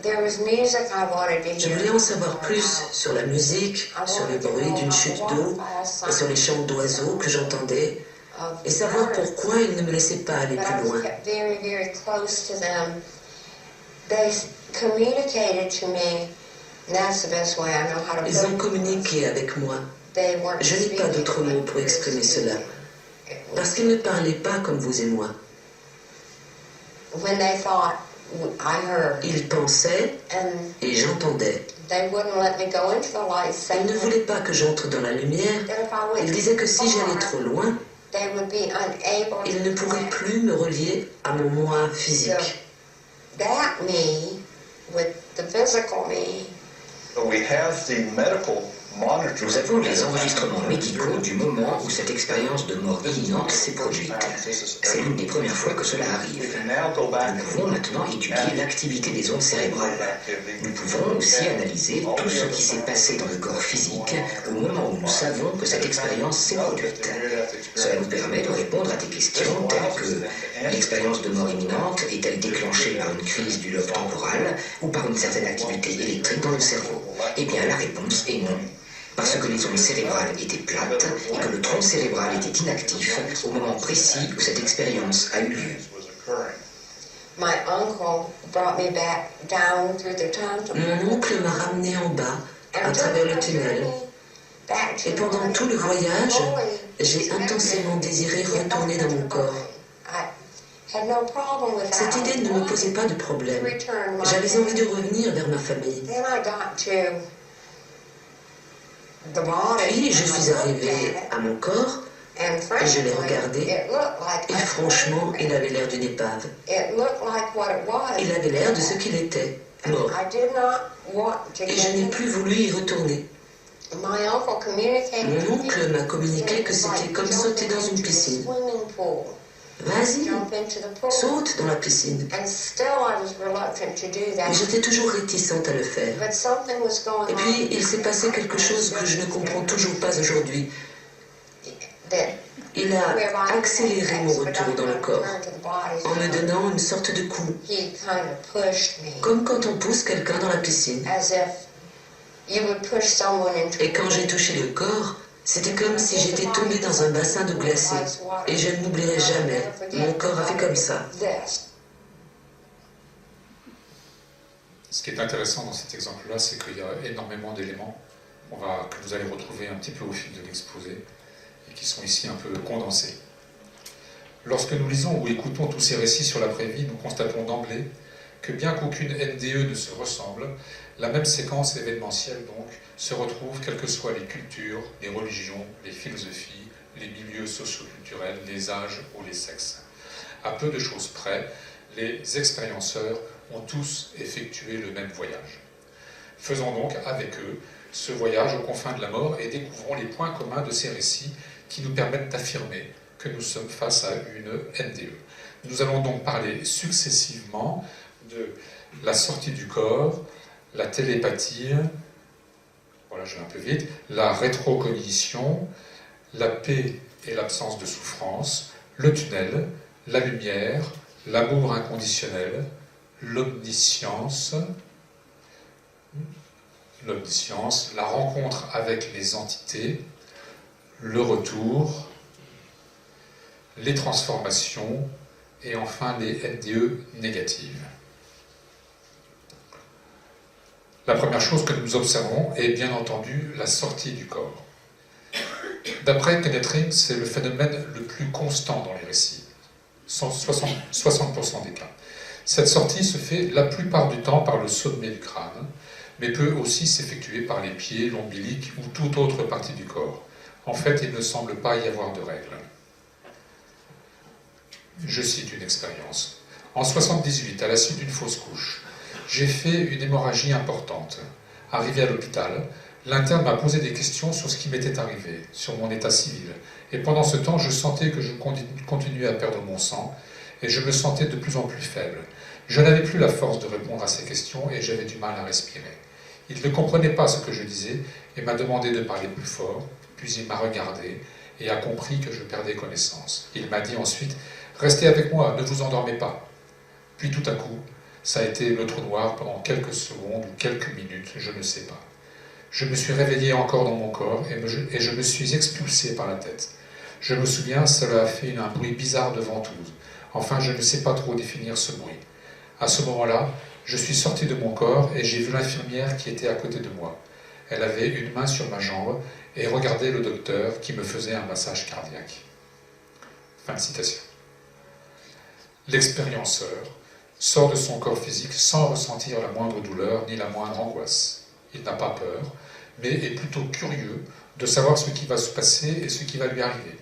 Je voulais en savoir plus sur la musique, sur le bruit d'une chute d'eau et sur les chants d'oiseaux que j'entendais, et savoir pourquoi ils ne me laissaient pas aller plus loin. Ils ont communiqué avec moi. Je n'ai pas d'autres mots pour exprimer cela. Parce qu'ils ne parlaient pas comme vous et moi. When they thought I heard, Ils pensaient et j'entendais. they wouldn't let me go into the light. Ils ne voulaient pas que j'entre dans la lumière. That if I went Ils disaient que si j'allais trop loin, they would be unable ils ne pourraient plus me relier à mon moi physique. that me with the physical me. Nous avons les enregistrements médicaux du moment où cette expérience de mort imminente s'est produite. C'est l'une des premières fois que cela arrive. Nous pouvons maintenant étudier l'activité des ondes cérébrales. Nous pouvons aussi analyser tout ce qui s'est passé dans le corps physique au moment où nous savons que cette expérience s'est produite. Cela nous permet de répondre à des questions telles que l'expérience de mort imminente est-elle déclenchée par une crise du lobe temporal ou par une certaine activité électrique dans le cerveau? Eh bien, la réponse est non. Parce que les ondes cérébrales étaient plates et que le tronc cérébral était inactif au moment précis où cette expérience a eu lieu. My uncle brought me back down through the tunnel. Mon oncle m'a ramené en bas, à travers le tunnel. Et pendant tout le voyage, j'ai intensément désiré retourner dans mon corps. Cette idée ne me posait pas de problème. J'avais envie de revenir vers ma famille. Puis je suis arrivée à mon corps et je l'ai regardé et franchement, il avait l'air d'une épave. Il avait l'air de ce qu'il était, mort. Et je n'ai plus voulu y retourner. Mon oncle m'a communiqué que c'était comme sauter dans une piscine. Vas-y, saute dans la piscine. Mais j'étais toujours réticente à le faire. Et puis, il s'est passé quelque chose que je ne comprends toujours pas aujourd'hui. Il a accéléré mon retour dans le corps en me donnant une sorte de coup, comme quand on pousse quelqu'un dans la piscine. Et quand j'ai touché le corps, c'était comme si j'étais tombée dans un bassin d'eau glacée. Et je ne m'oublierai jamais. Mon corps a fait comme ça. Ce qui est intéressant dans cet exemple-là, c'est qu'il y a énormément d'éléments que vous allez retrouver un petit peu au fil de l'exposé et qui sont ici un peu condensés. Lorsque nous lisons ou écoutons tous ces récits sur l'après-vie, nous constatons d'emblée que bien qu'aucune NDE ne se ressemble, la même séquence événementielle donc se retrouve quelles que soient les cultures, les religions, les philosophies, les milieux socio-culturels, les âges ou les sexes. À peu de choses près, les expérienceurs ont tous effectué le même voyage. Faisons donc avec eux ce voyage aux confins de la mort et découvrons les points communs de ces récits qui nous permettent d'affirmer que nous sommes face à une NDE. Nous allons donc parler successivement de la sortie du corps, la télépathie, voilà, je vais un peu vite, la rétrocognition, la paix et l'absence de souffrance, le tunnel, la lumière, l'amour inconditionnel, l'omniscience, la rencontre avec les entités, le retour, les transformations et enfin les NDE négatives. La première chose que nous observons est bien entendu la sortie du corps. D'après Kenneth Ring, c'est le phénomène le plus constant dans les récits, 60% des cas. Cette sortie se fait la plupart du temps par le sommet du crâne, mais peut aussi s'effectuer par les pieds, l'ombilic ou toute autre partie du corps. En fait, il ne semble pas y avoir de règle. Je cite une expérience. En 78, à la suite d'une fausse couche, j'ai fait une hémorragie importante. Arrivé à l'hôpital, l'interne m'a posé des questions sur ce qui m'était arrivé, sur mon état civil. Et pendant ce temps, je sentais que je continuais à perdre mon sang et je me sentais de plus en plus faible. Je n'avais plus la force de répondre à ces questions et j'avais du mal à respirer. Il ne comprenait pas ce que je disais et m'a demandé de parler plus fort, puis il m'a regardé et a compris que je perdais connaissance. Il m'a dit ensuite « Restez avec moi, ne vous endormez pas ». Puis tout à coup, ça a été le trou noir pendant quelques secondes ou quelques minutes, je ne sais pas. Je me suis réveillé encore dans mon corps et je me suis expulsé par la tête. Je me souviens, cela a fait un bruit bizarre de ventouse. Enfin, je ne sais pas trop définir ce bruit. À ce moment-là, je suis sorti de mon corps et j'ai vu l'infirmière qui était à côté de moi. Elle avait une main sur ma jambe et regardait le docteur qui me faisait un massage cardiaque. Fin de citation. L'expérienceur sort de son corps physique sans ressentir la moindre douleur ni la moindre angoisse. Il n'a pas peur, mais est plutôt curieux de savoir ce qui va se passer et ce qui va lui arriver.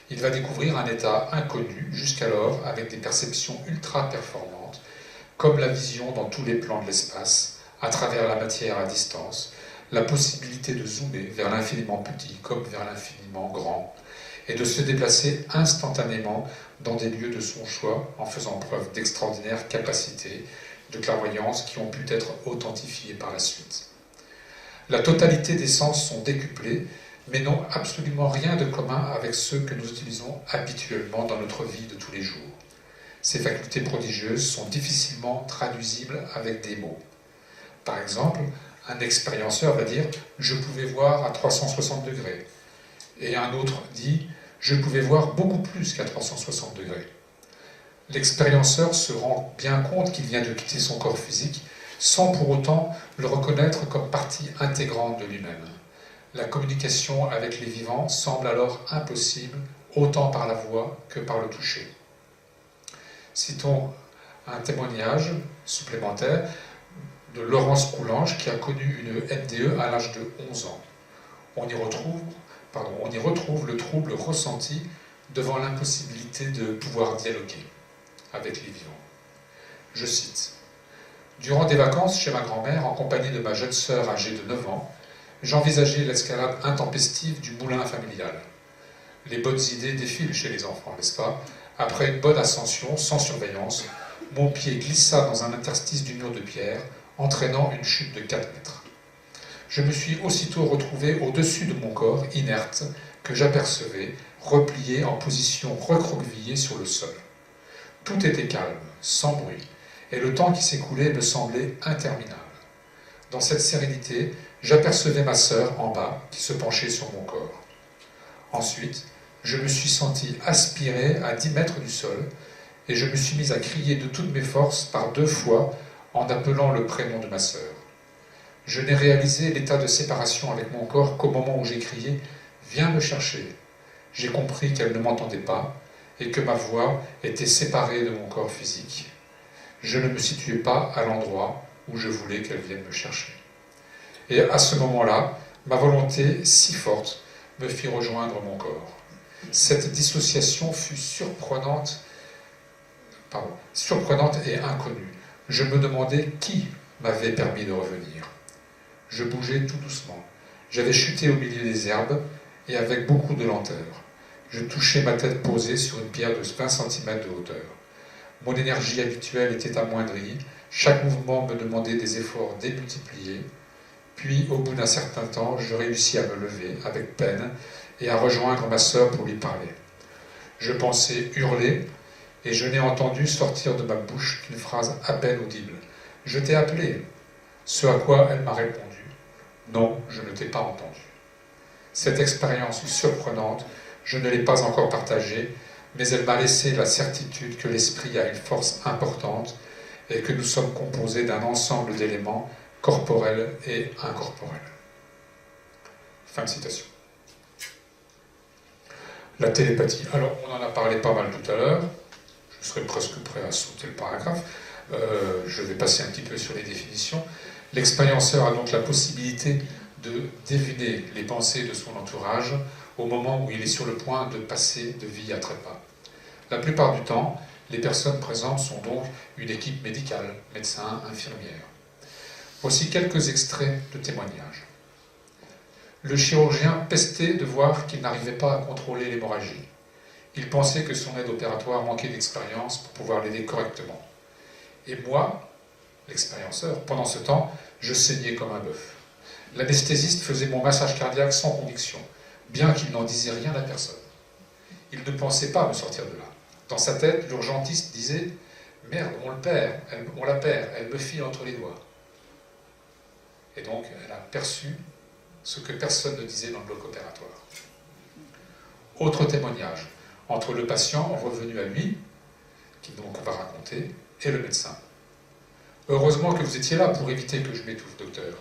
Il va découvrir un état inconnu jusqu'alors avec des perceptions ultra performantes, comme la vision dans tous les plans de l'espace, à travers la matière à distance, la possibilité de zoomer vers l'infiniment petit comme vers l'infiniment grand, et de se déplacer instantanément dans des lieux de son choix en faisant preuve d'extraordinaires capacités de clairvoyance qui ont pu être authentifiées par la suite. La totalité des sens sont décuplés, mais n'ont absolument rien de commun avec ceux que nous utilisons habituellement dans notre vie de tous les jours. Ces facultés prodigieuses sont difficilement traduisibles avec des mots. Par exemple, un expérienceur va dire « je pouvais voir à 360 degrés » et un autre dit « je pouvais voir beaucoup plus qu'à 360 degrés ». L'expérienceur se rend bien compte qu'il vient de quitter son corps physique sans pour autant le reconnaître comme partie intégrante de lui-même. La communication avec les vivants semble alors impossible, autant par la voix que par le toucher. Citons un témoignage supplémentaire de Laurence Coulange qui a connu une MDE à l'âge de 11 ans. On y retrouve le trouble ressenti devant l'impossibilité de pouvoir dialoguer avec les vivants. Je cite. « Durant des vacances chez ma grand-mère, en compagnie de ma jeune sœur âgée de 9 ans, j'envisageais l'escalade intempestive du moulin familial. Les bonnes idées défilent chez les enfants, n'est-ce pas? Après une bonne ascension, sans surveillance, mon pied glissa dans un interstice du mur de pierre, entraînant une chute de 4 mètres. Je me suis aussitôt retrouvé au-dessus de mon corps, inerte, que j'apercevais, replié en position recroquevillée sur le sol. Tout était calme, sans bruit, et le temps qui s'écoulait me semblait interminable. Dans cette sérénité, j'apercevais ma sœur en bas, qui se penchait sur mon corps. Ensuite, je me suis senti aspiré à 10 mètres du sol, et je me suis mis à crier de toutes mes forces par 2 fois en appelant le prénom de ma sœur. Je n'ai réalisé l'état de séparation avec mon corps qu'au moment où j'ai crié « Viens me chercher ». J'ai compris qu'elle ne m'entendait pas et que ma voix était séparée de mon corps physique. Je ne me situais pas à l'endroit où je voulais qu'elle vienne me chercher. Et à ce moment-là, ma volonté si forte me fit rejoindre mon corps. Cette dissociation fut surprenante et inconnue. Je me demandais qui m'avait permis de revenir. Je bougeais tout doucement. J'avais chuté au milieu des herbes et avec beaucoup de lenteur. Je touchais ma tête posée sur une pierre de 20 cm de hauteur. Mon énergie habituelle était amoindrie. Chaque mouvement me demandait des efforts démultipliés. Puis, au bout d'un certain temps, je réussis à me lever avec peine et à rejoindre ma sœur pour lui parler. Je pensais hurler et je n'ai entendu sortir de ma bouche qu'une phrase à peine audible. « Je t'ai appelé !» Ce à quoi elle m'a répondu « Non, je ne t'ai pas entendu. » Cette expérience surprenante, je ne l'ai pas encore partagée, mais elle m'a laissé la certitude que l'esprit a une force importante et que nous sommes composés d'un ensemble d'éléments corporels et incorporels. Fin de citation. La télépathie. Alors, on en a parlé pas mal tout à l'heure. Je serais presque prêt à sauter le paragraphe. Je vais passer un petit peu sur les définitions. L'expérienceur a donc la possibilité de deviner les pensées de son entourage au moment où il est sur le point de passer de vie à trépas. La plupart du temps, les personnes présentes sont donc une équipe médicale, médecins, infirmières. Voici quelques extraits de témoignages. Le chirurgien pestait de voir qu'il n'arrivait pas à contrôler l'hémorragie. Il pensait que son aide opératoire manquait d'expérience pour pouvoir l'aider correctement. Et moi, l'expérienceur, pendant ce temps, je saignais comme un bœuf. L'anesthésiste faisait mon massage cardiaque sans conviction, bien qu'il n'en disait rien à personne. Il ne pensait pas me sortir de là. Dans sa tête, l'urgentiste disait « Merde, on la perd, elle me file entre les doigts. » Et donc, elle a perçu ce que personne ne disait dans le bloc opératoire. Autre témoignage, entre le patient revenu à lui, qui donc va raconter, et le médecin. « Heureusement que vous étiez là pour éviter que je m'étouffe, docteur.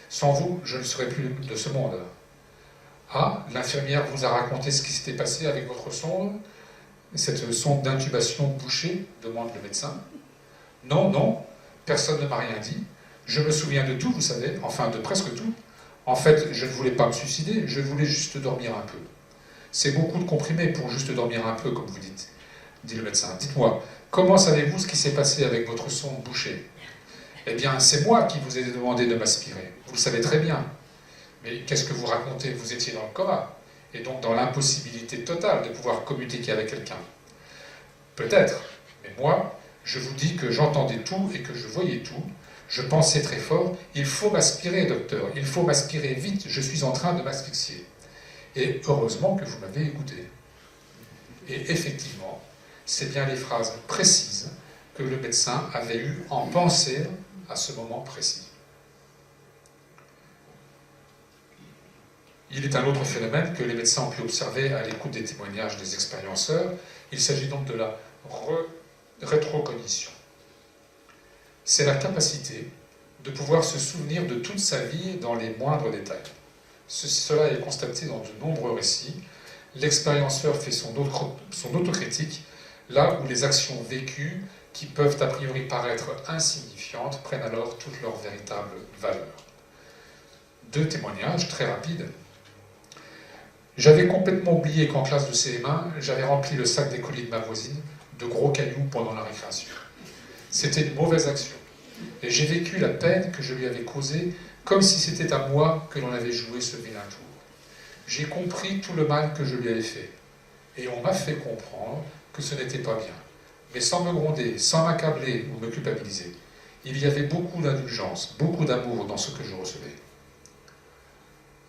Sans vous, je ne serais plus de ce monde. » Ah, l'infirmière vous a raconté ce qui s'était passé avec votre sonde? cette sonde d'intubation bouchée, demande le médecin. Non, non, personne ne m'a rien dit. Je me souviens de tout, vous savez, enfin de presque tout. En fait, je ne voulais pas me suicider, je voulais juste dormir un peu. C'est beaucoup de comprimés pour juste dormir un peu, comme vous dites, dit le médecin. Dites-moi, comment savez-vous ce qui s'est passé avec votre sonde bouchée? Eh bien, c'est moi qui vous ai demandé de m'aspirer. Vous le savez très bien. Mais qu'est-ce que vous racontez? Vous étiez dans le coma, et donc dans l'impossibilité totale de pouvoir communiquer avec quelqu'un. Peut-être, mais moi, je vous dis que j'entendais tout et que je voyais tout. Je pensais très fort, il faut m'aspirer, docteur, il faut m'aspirer vite, je suis en train de m'asphyxier. Et heureusement que vous m'avez écouté. Et effectivement, c'est bien les phrases précises que le médecin avait eu en pensée à ce moment précis. Il est un autre phénomène que les médecins ont pu observer à l'écoute des témoignages des expérienceurs. Il s'agit donc de la rétrocognition. C'est la capacité de pouvoir se souvenir de toute sa vie dans les moindres détails. Cela est constaté dans de nombreux récits. L'expérienceur fait son autocritique, là où les actions vécues, qui peuvent a priori paraître insignifiantes, prennent alors toute leur véritable valeur. 2 témoignages très rapides. J'avais complètement oublié qu'en classe de CM1, j'avais rempli le sac des colis de ma voisine de gros cailloux pendant la récréation. C'était une mauvaise action. Et j'ai vécu la peine que je lui avais causée comme si c'était à moi que l'on avait joué ce vilain tour. J'ai compris tout le mal que je lui avais fait. Et on m'a fait comprendre que ce n'était pas bien. Mais sans me gronder, sans m'accabler ou me culpabiliser. Il y avait beaucoup d'indulgence, beaucoup d'amour dans ce que je recevais.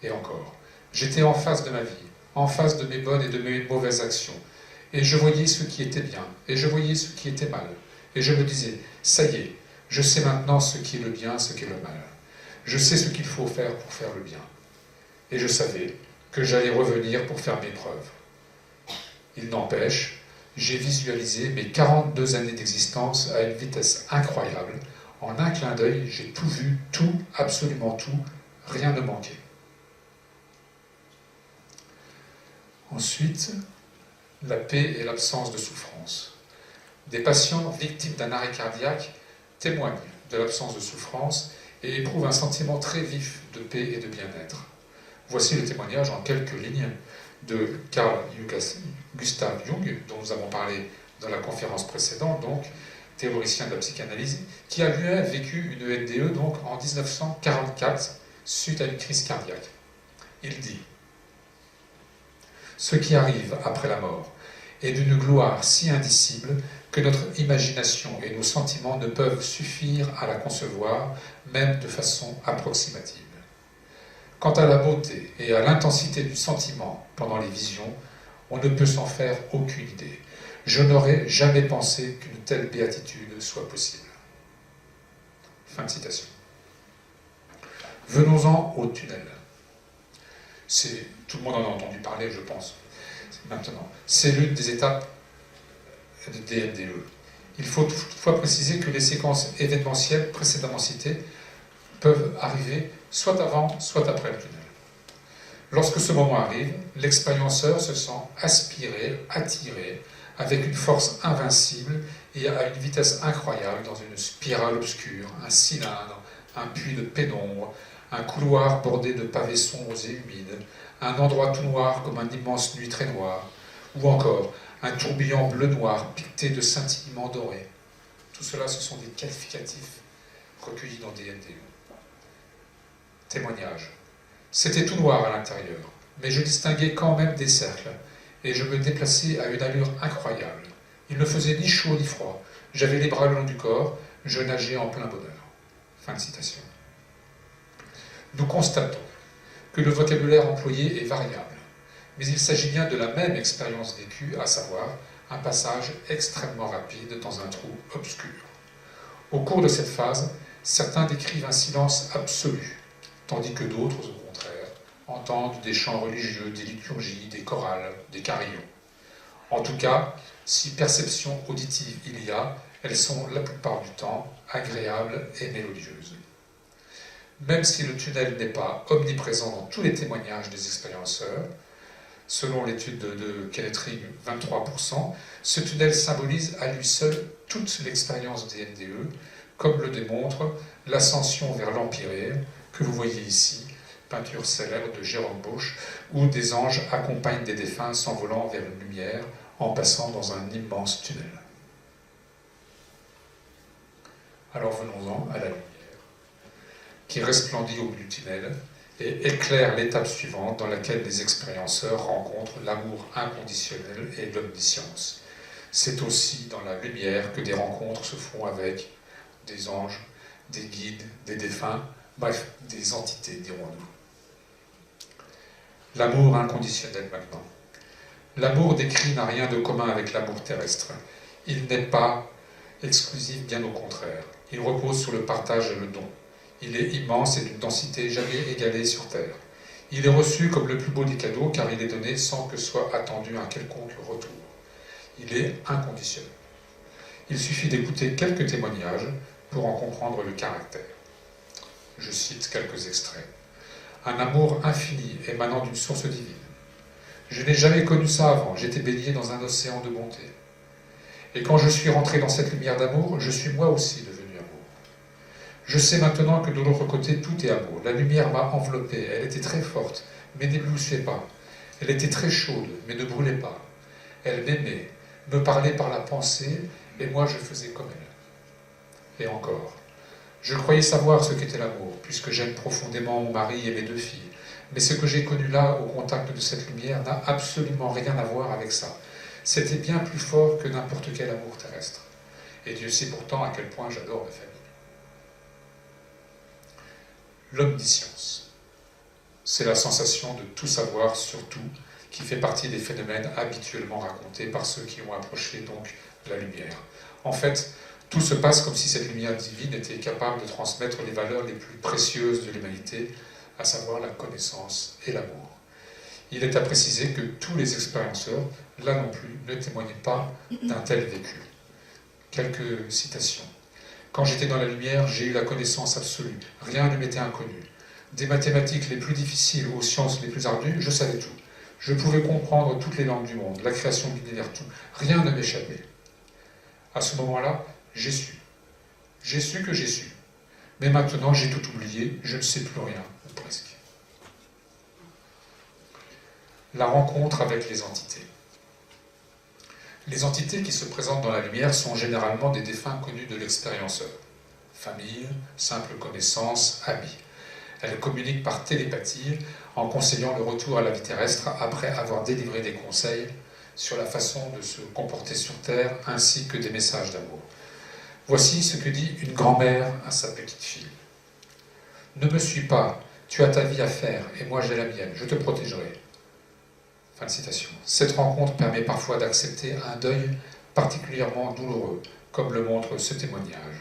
Et encore, j'étais en face de ma vie, en face de mes bonnes et de mes mauvaises actions. Et je voyais ce qui était bien, et je voyais ce qui était mal. Et je me disais, ça y est, je sais maintenant ce qui est le bien, ce qui est le mal. Je sais ce qu'il faut faire pour faire le bien. Et je savais que j'allais revenir pour faire mes preuves. Il n'empêche, j'ai visualisé mes 42 années d'existence à une vitesse incroyable. En un clin d'œil, j'ai tout vu, tout, absolument tout, rien ne manquait. Ensuite, la paix et l'absence de souffrance. Des patients victimes d'un arrêt cardiaque témoignent de l'absence de souffrance et éprouvent un sentiment très vif de paix et de bien-être. Voici le témoignage en quelques lignes de Carl Gustav Jung, dont nous avons parlé dans la conférence précédente, donc théoricien de la psychanalyse, qui a lui-même vécu une NDE donc, en 1944 suite à une crise cardiaque. Il dit « Ce qui arrive après la mort est d'une gloire si indicible que notre imagination et nos sentiments ne peuvent suffire à la concevoir, même de façon approximative. Quant à la beauté et à l'intensité du sentiment pendant les visions, on ne peut s'en faire aucune idée. Je n'aurais jamais pensé qu'une telle béatitude soit possible. » Fin de citation. Venons-en au tunnel. Tout le monde en a entendu parler, je pense, maintenant. C'est l'une des étapes de DMDE. Il faut toutefois préciser que les séquences événementielles précédemment citées peuvent arriver soit avant, soit après le tunnel. Lorsque ce moment arrive, l'expérienceur se sent aspiré, attiré, avec une force invincible et à une vitesse incroyable dans une spirale obscure, un cylindre, un puits de pénombre, un couloir bordé de pavés sombres et humides, un endroit tout noir comme une immense nuit très noire, ou encore un tourbillon bleu-noir piqueté de scintillements dorés. Tout cela, ce sont des qualificatifs recueillis dans des NDE. Témoignage. C'était tout noir à l'intérieur, mais je distinguais quand même des cercles, et je me déplaçais à une allure incroyable. Il ne faisait ni chaud ni froid. J'avais les bras le long du corps, je nageais en plein bonheur. Fin de citation. Nous constatons que le vocabulaire employé est variable, mais il s'agit bien de la même expérience vécue, à savoir un passage extrêmement rapide dans un trou obscur. Au cours de cette phase, certains décrivent un silence absolu, tandis que d'autres, au contraire, entendent des chants religieux, des liturgies, des chorales, des carillons. En tout cas, si perception auditive il y a, elles sont la plupart du temps agréables et mélodieuses. Même si le tunnel n'est pas omniprésent dans tous les témoignages des expérienceurs, Selon l'étude de Kenneth Ring, 23%, ce tunnel symbolise à lui seul toute l'expérience des NDE, comme le démontre l'ascension vers l'Empyrée, que vous voyez ici, peinture célèbre de Jérôme Bosch, où des anges accompagnent des défunts s'envolant vers une lumière en passant dans un immense tunnel. Alors venons-en à la lumière, qui resplendit au bout du tunnel et éclaire l'étape suivante dans laquelle les expérienceurs rencontrent l'amour inconditionnel et l'omniscience. C'est aussi dans la lumière que des rencontres se font avec des anges, des guides, des défunts, bref, des entités, dirons-nous. L'amour inconditionnel maintenant. L'amour décrit n'a rien de commun avec l'amour terrestre. Il n'est pas exclusif, bien au contraire. Il repose sur le partage et le don. Il est immense et d'une densité jamais égalée sur Terre. Il est reçu comme le plus beau des cadeaux car il est donné sans que soit attendu un quelconque retour. Il est inconditionnel. Il suffit d'écouter quelques témoignages pour en comprendre le caractère. Je cite quelques extraits. Un amour infini émanant d'une source divine. Je n'ai jamais connu ça avant, j'étais baigné dans un océan de bonté. Et quand je suis rentré dans cette lumière d'amour, je suis moi aussi devenu amour. Je sais maintenant que de l'autre côté, tout est amour. La lumière m'a enveloppé, elle était très forte, mais n'éblouissait pas. Elle était très chaude, mais ne brûlait pas. Elle m'aimait, me parlait par la pensée, et moi je faisais comme elle. Et encore. Je croyais savoir ce qu'était l'amour, puisque j'aime profondément mon mari et mes 2 filles. Mais ce que j'ai connu là, au contact de cette lumière, n'a absolument rien à voir avec ça. C'était bien plus fort que n'importe quel amour terrestre. Et Dieu sait pourtant à quel point j'adore ma famille. L'omniscience. C'est la sensation de tout savoir sur tout, qui fait partie des phénomènes habituellement racontés par ceux qui ont approché donc la lumière. En fait, tout se passe comme si cette lumière divine était capable de transmettre les valeurs les plus précieuses de l'humanité, à savoir la connaissance et l'amour. Il est à préciser que tous les expérienceurs, là non plus, ne témoignaient pas d'un tel vécu. Quelques citations. Quand j'étais dans la lumière, j'ai eu la connaissance absolue. Rien ne m'était inconnu. Des mathématiques les plus difficiles aux sciences les plus ardues, je savais tout. Je pouvais comprendre toutes les langues du monde, la création de l'univers, tout. Rien ne m'échappait. À ce moment-là, j'ai su. J'ai su que j'ai su. Mais maintenant, j'ai tout oublié, je ne sais plus rien, ou presque. La rencontre avec les entités. Les entités qui se présentent dans la lumière sont généralement des défunts connus de l'expérienceur. Famille, simple connaissance, amis. Elles communiquent par télépathie en conseillant le retour à la vie terrestre après avoir délivré des conseils sur la façon de se comporter sur Terre ainsi que des messages d'amour. Voici ce que dit une grand-mère à sa petite fille. « Ne me suis pas, tu as ta vie à faire et moi j'ai la mienne, je te protégerai. » Fin de citation. Cette rencontre permet parfois d'accepter un deuil particulièrement douloureux, comme le montre ce témoignage.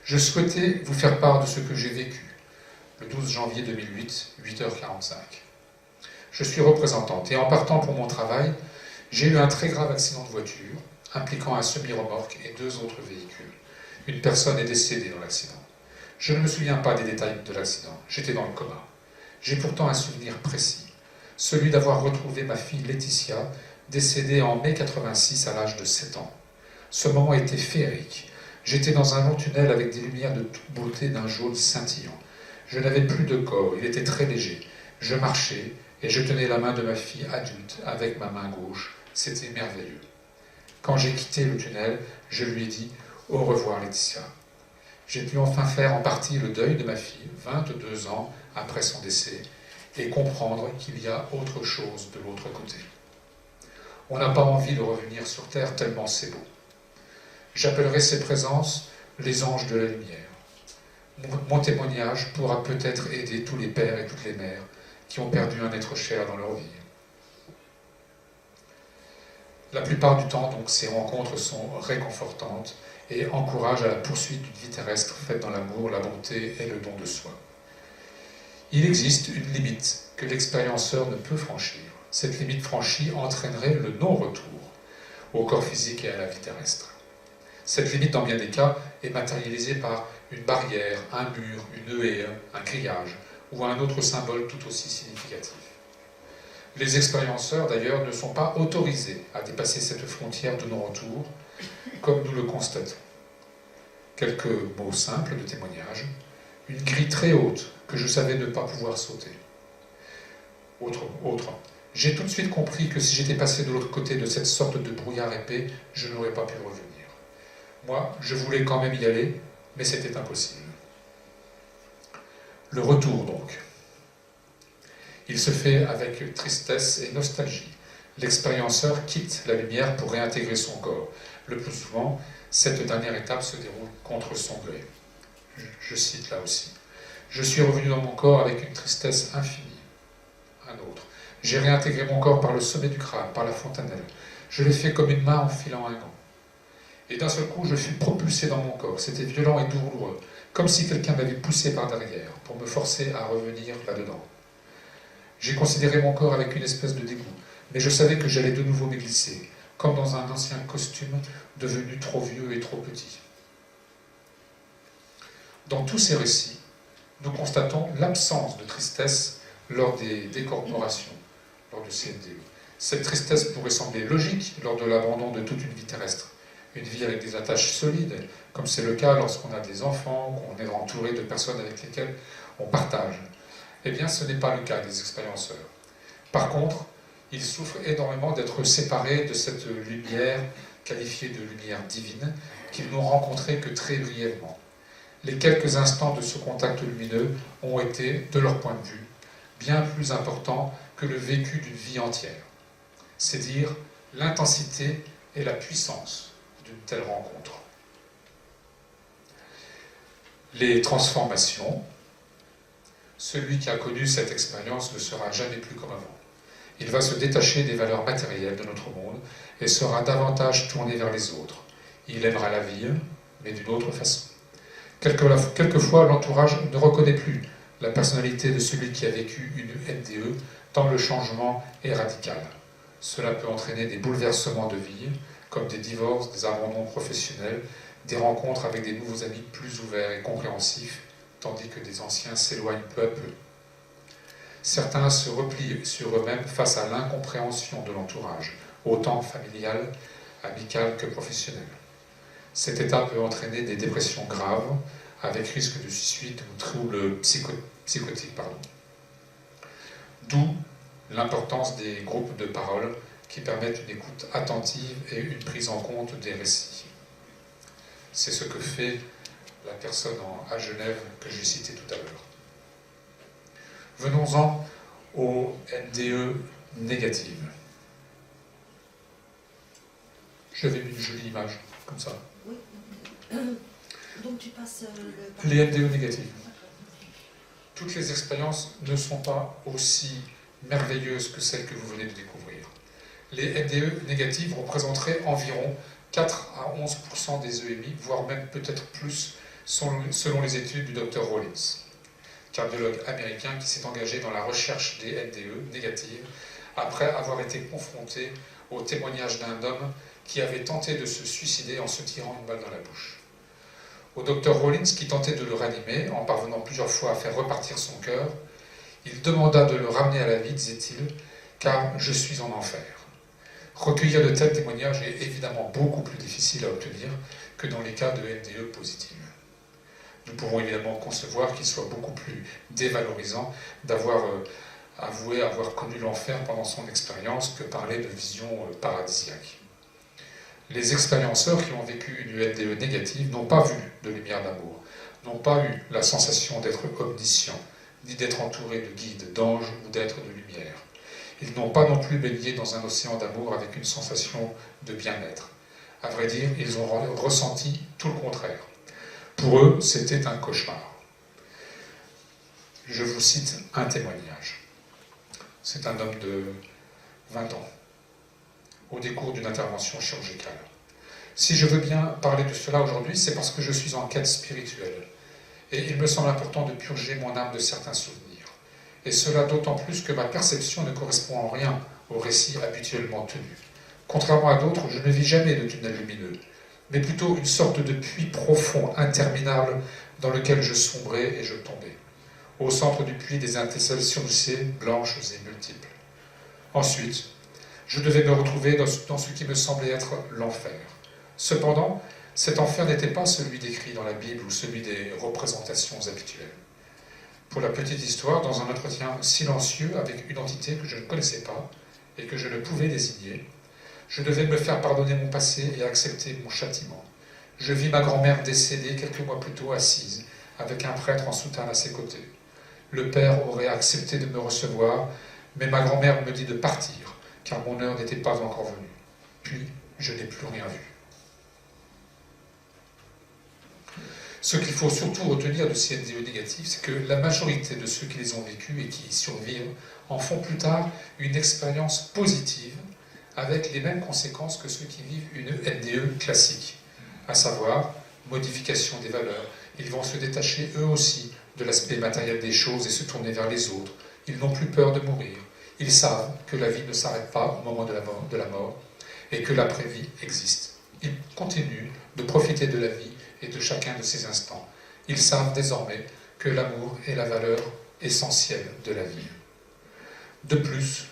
Je souhaitais vous faire part de ce que j'ai vécu, le 12 janvier 2008, 8h45. Je suis représentante et en partant pour mon travail, j'ai eu un très grave accident de voiture, impliquant un semi-remorque et 2 autres véhicules. Une personne est décédée dans l'accident. Je ne me souviens pas des détails de l'accident, j'étais dans le coma. J'ai pourtant un souvenir précis, celui d'avoir retrouvé ma fille Laetitia, décédée en mai 86 à l'âge de 7 ans. Ce moment était féerique. J'étais dans un long tunnel avec des lumières de toute beauté d'un jaune scintillant. Je n'avais plus de corps, il était très léger. Je marchais et je tenais la main de ma fille adulte avec ma main gauche. C'était merveilleux. Quand j'ai quitté le tunnel, je lui ai dit « Au revoir Laetitia ». J'ai pu enfin faire en partie le deuil de ma fille, 22 ans après son décès, et comprendre qu'il y a autre chose de l'autre côté. On n'a pas envie de revenir sur Terre tellement c'est beau. J'appellerai ces présences les anges de la lumière. Mon témoignage pourra peut-être aider tous les pères et toutes les mères qui ont perdu un être cher dans leur vie. La plupart du temps, donc, ces rencontres sont réconfortantes et encouragent à la poursuite d'une vie terrestre faite dans l'amour, la bonté et le don de soi. Il existe une limite que l'expérienceur ne peut franchir. Cette limite franchie entraînerait le non-retour au corps physique et à la vie terrestre. Cette limite, dans bien des cas, est matérialisée par une barrière, un mur, une haie, un grillage ou un autre symbole tout aussi significatif. Les expérienceurs, d'ailleurs, ne sont pas autorisés à dépasser cette frontière de non-retour, comme nous le constatons. Quelques mots simples de témoignage, une grille très haute que je savais ne pas pouvoir sauter. Autre. J'ai tout de suite compris que si j'étais passé de l'autre côté de cette sorte de brouillard épais, je n'aurais pas pu revenir. Moi, je voulais quand même y aller, mais c'était impossible. Le retour, donc. Il se fait avec tristesse et nostalgie. L'expérienceur quitte la lumière pour réintégrer son corps. Le plus souvent, cette dernière étape se déroule contre son gré. Je cite là aussi. Je suis revenu dans mon corps avec une tristesse infinie. Un autre. J'ai réintégré mon corps par le sommet du crâne, par la fontanelle. Je l'ai fait comme une main en filant un gant. Et d'un seul coup, je fus propulsé dans mon corps. C'était violent et douloureux, comme si quelqu'un m'avait poussé par derrière pour me forcer à revenir là-dedans. J'ai considéré mon corps avec une espèce de dégoût, mais je savais que j'allais de nouveau me glisser, comme dans un ancien costume devenu trop vieux et trop petit. Dans tous ces récits, nous constatons l'absence de tristesse lors des décorporations, lors de ces NDE. Cette tristesse pourrait sembler logique lors de l'abandon de toute une vie terrestre, une vie avec des attaches solides, comme c'est le cas lorsqu'on a des enfants, qu'on est entouré de personnes avec lesquelles on partage. Eh bien, ce n'est pas le cas des expérienceurs. Par contre, ils souffrent énormément d'être séparés de cette lumière, qualifiée de lumière divine, qu'ils n'ont rencontrée que très brièvement. Les quelques instants de ce contact lumineux ont été, de leur point de vue, bien plus importants que le vécu d'une vie entière. C'est dire l'intensité et la puissance d'une telle rencontre. Les transformations, celui qui a connu cette expérience ne sera jamais plus comme avant. Il va se détacher des valeurs matérielles de notre monde et sera davantage tourné vers les autres. Il aimera la vie, mais d'une autre façon. Quelquefois, l'entourage ne reconnaît plus la personnalité de celui qui a vécu une NDE, tant le changement est radical. Cela peut entraîner des bouleversements de vie, comme des divorces, des abandons professionnels, des rencontres avec des nouveaux amis plus ouverts et compréhensifs, tandis que des anciens s'éloignent peu à peu. Certains se replient sur eux-mêmes face à l'incompréhension de l'entourage, autant familial, amical que professionnel. Cet état peut entraîner des dépressions graves, avec risque de suite ou troubles psychotiques. D'où l'importance des groupes de parole qui permettent une écoute attentive et une prise en compte des récits. C'est ce que fait la personne à Genève que j'ai citée tout à l'heure. Venons-en aux NDE négatives. J'avais mis une jolie image, comme ça. Oui. Donc tu passes les NDE négatives. Toutes les expériences ne sont pas aussi merveilleuses que celles que vous venez de découvrir. Les NDE négatives représenteraient environ 4 à 11% des EMI, voire même peut-être plus, selon les études du Dr Rollins, cardiologue américain qui s'est engagé dans la recherche des NDE négatives après avoir été confronté au témoignage d'un homme qui avait tenté de se suicider en se tirant une balle dans la bouche. Au Dr Rollins, qui tentait de le ranimer en parvenant plusieurs fois à faire repartir son cœur, il demanda de le ramener à la vie, disait-il, car je suis en enfer. Recueillir de tels témoignages est évidemment beaucoup plus difficile à obtenir que dans les cas de NDE positive. Nous pouvons évidemment concevoir qu'il soit beaucoup plus dévalorisant d'avoir avoué avoir connu l'enfer pendant son expérience que parler de vision paradisiaque. Les expérienceurs qui ont vécu une NDE négative n'ont pas vu de lumière d'amour, n'ont pas eu la sensation d'être omniscients, ni d'être entourés de guides, d'anges ou d'êtres de lumière. Ils n'ont pas non plus baigné dans un océan d'amour avec une sensation de bien-être. À vrai dire, ils ont ressenti tout le contraire. Pour eux, c'était un cauchemar. Je vous cite un témoignage. C'est un homme de 20 ans, au décours d'une intervention chirurgicale. Si je veux bien parler de cela aujourd'hui, c'est parce que je suis en quête spirituelle. Et il me semble important de purger mon âme de certains souvenirs. Et cela d'autant plus que ma perception ne correspond en rien au récit habituellement tenu. Contrairement à d'autres, je ne vis jamais de tunnel lumineux, mais plutôt une sorte de puits profond, interminable, dans lequel je sombrais et je tombais. Au centre du puits, des étincelles surgissaient, blanches et multiples. Ensuite, je devais me retrouver dans ce qui me semblait être l'enfer. Cependant, cet enfer n'était pas celui décrit dans la Bible ou celui des représentations habituelles. Pour la petite histoire, dans un entretien silencieux avec une entité que je ne connaissais pas et que je ne pouvais désigner, je devais me faire pardonner mon passé et accepter mon châtiment. Je vis ma grand-mère décédée quelques mois plus tôt assise, avec un prêtre en soutane à ses côtés. Le père aurait accepté de me recevoir, mais ma grand-mère me dit de partir, car mon heure n'était pas encore venue. Puis, je n'ai plus rien vu. Ce qu'il faut surtout retenir de ces NDE négatifs, c'est que la majorité de ceux qui les ont vécus et qui y survivent en font plus tard une expérience positive avec les mêmes conséquences que ceux qui vivent une NDE classique, à savoir modification des valeurs. Ils vont se détacher eux aussi de l'aspect matériel des choses et se tourner vers les autres. Ils n'ont plus peur de mourir. Ils savent que la vie ne s'arrête pas au moment de la mort et que l'après-vie existe. Ils continuent de profiter de la vie et de chacun de ces instants. Ils savent désormais que l'amour est la valeur essentielle de la vie. De plus,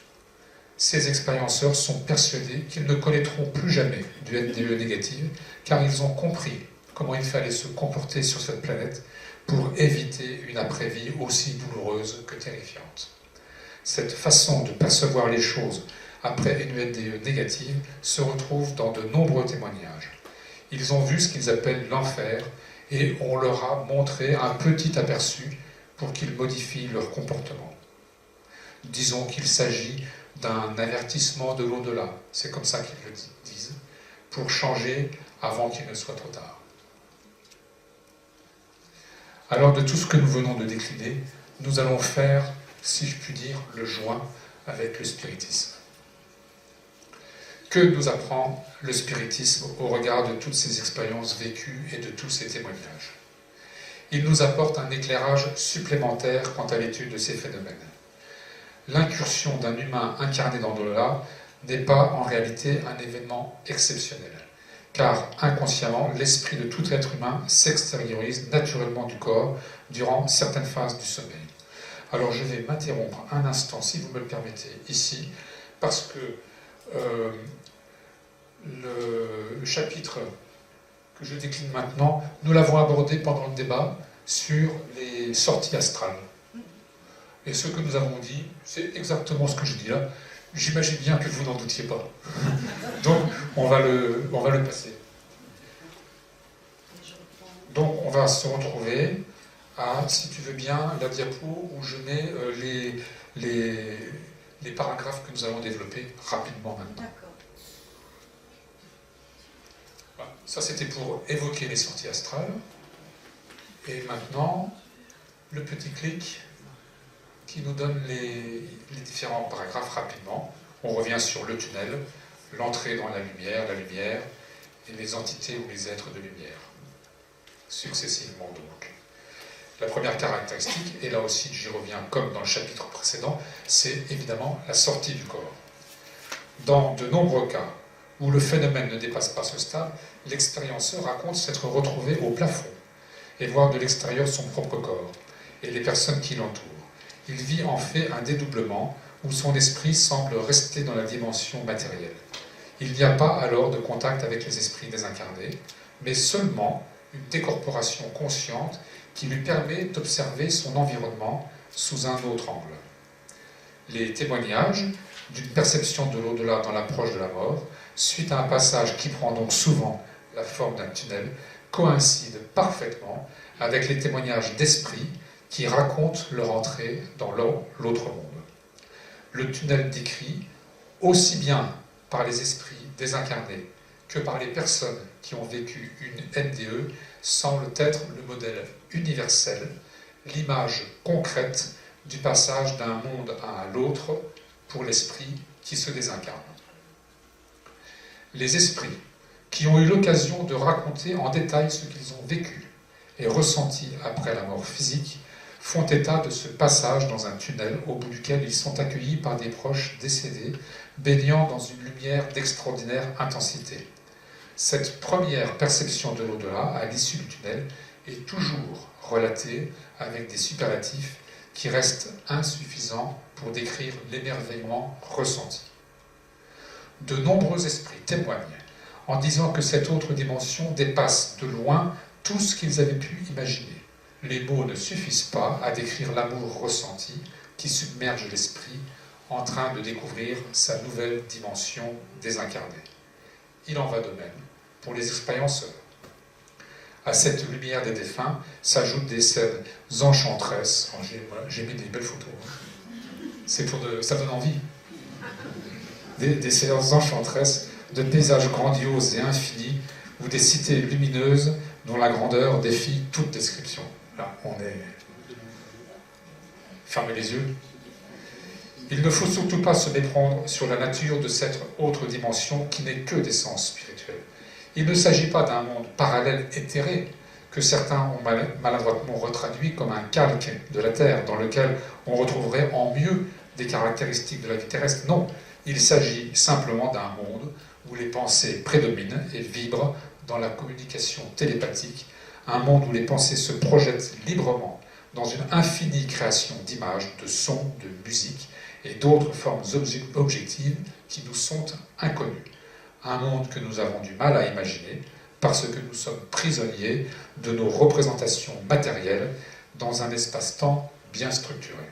ces expérienceurs sont persuadés qu'ils ne connaîtront plus jamais du NDE négatif, car ils ont compris comment il fallait se comporter sur cette planète pour éviter une après-vie aussi douloureuse que terrifiante. Cette façon de percevoir les choses après une NDE négative se retrouve dans de nombreux témoignages. Ils ont vu ce qu'ils appellent l'enfer et on leur a montré un petit aperçu pour qu'ils modifient leur comportement. Disons qu'il s'agit d'un avertissement de l'au-delà, c'est comme ça qu'ils le disent, pour changer avant qu'il ne soit trop tard. Alors de tout ce que nous venons de décliner, nous allons faire, si je puis dire, le joint avec le spiritisme. Que nous apprend le spiritisme au regard de toutes ces expériences vécues et de tous ces témoignages? Il nous apporte un éclairage supplémentaire quant à l'étude de ces phénomènes. L'incursion d'un humain incarné dans l'au-delà n'est pas en réalité un événement exceptionnel, car inconsciemment, l'esprit de tout être humain s'extériorise naturellement du corps durant certaines phases du sommeil. Alors je vais m'interrompre un instant, si vous me le permettez, ici, parce que le chapitre que je décline maintenant, nous l'avons abordé pendant le débat sur les sorties astrales. Et ce que nous avons dit, c'est exactement ce que je dis là. J'imagine bien que vous n'en doutiez pas. Donc, on va le passer. Donc, on va se retrouver à, si tu veux bien, la diapo où je mets les paragraphes que nous allons développer rapidement maintenant. Voilà. Ça, c'était pour évoquer les sorties astrales. Et maintenant, le petit clic qui nous donne les différents paragraphes rapidement. On revient sur le tunnel, l'entrée dans la lumière et les entités ou les êtres de lumière, successivement donc. La première caractéristique, et là aussi j'y reviens comme dans le chapitre précédent, c'est évidemment la sortie du corps. Dans de nombreux cas où le phénomène ne dépasse pas ce stade, l'expérienceur raconte s'être retrouvé au plafond et voir de l'extérieur son propre corps et les personnes qui l'entourent. Il vit en fait un dédoublement où son esprit semble rester dans la dimension matérielle. Il n'y a pas alors de contact avec les esprits désincarnés, mais seulement une décorporation consciente qui lui permet d'observer son environnement sous un autre angle. Les témoignages d'une perception de l'au-delà dans l'approche de la mort, suite à un passage qui prend donc souvent la forme d'un tunnel, coïncident parfaitement avec les témoignages d'esprits qui racontent leur entrée dans l'autre monde. Le tunnel décrit, aussi bien par les esprits désincarnés que par les personnes qui ont vécu une NDE, semble être le modèle universel, l'image concrète du passage d'un monde à l'autre pour l'esprit qui se désincarne. Les esprits qui ont eu l'occasion de raconter en détail ce qu'ils ont vécu et ressenti après la mort physique font état de ce passage dans un tunnel au bout duquel ils sont accueillis par des proches décédés, baignant dans une lumière d'extraordinaire intensité. Cette première perception de l'au-delà, à l'issue du tunnel, est toujours relatée avec des superlatifs qui reste insuffisant pour décrire l'émerveillement ressenti. De nombreux esprits témoignent en disant que cette autre dimension dépasse de loin tout ce qu'ils avaient pu imaginer. Les mots ne suffisent pas à décrire l'amour ressenti qui submerge l'esprit en train de découvrir sa nouvelle dimension désincarnée. Il en va de même pour les expérienceurs. À cette lumière des défunts s'ajoutent des scènes enchanteresses. J'ai mis des belles photos. Ça donne envie. Des scènes enchanteresses de paysages grandioses et infinis ou des cités lumineuses dont la grandeur défie toute description. Là, on est... Fermez les yeux. Il ne faut surtout pas se méprendre sur la nature de cette autre dimension qui n'est que d'essence spirituelle. Il ne s'agit pas d'un monde parallèle éthéré que certains ont maladroitement retraduit comme un calque de la Terre dans lequel on retrouverait en mieux des caractéristiques de la vie terrestre. Non, il s'agit simplement d'un monde où les pensées prédominent et vibrent dans la communication télépathique, un monde où les pensées se projettent librement dans une infinie création d'images, de sons, de musique et d'autres formes objectives qui nous sont inconnues. Un monde que nous avons du mal à imaginer parce que nous sommes prisonniers de nos représentations matérielles dans un espace-temps bien structuré.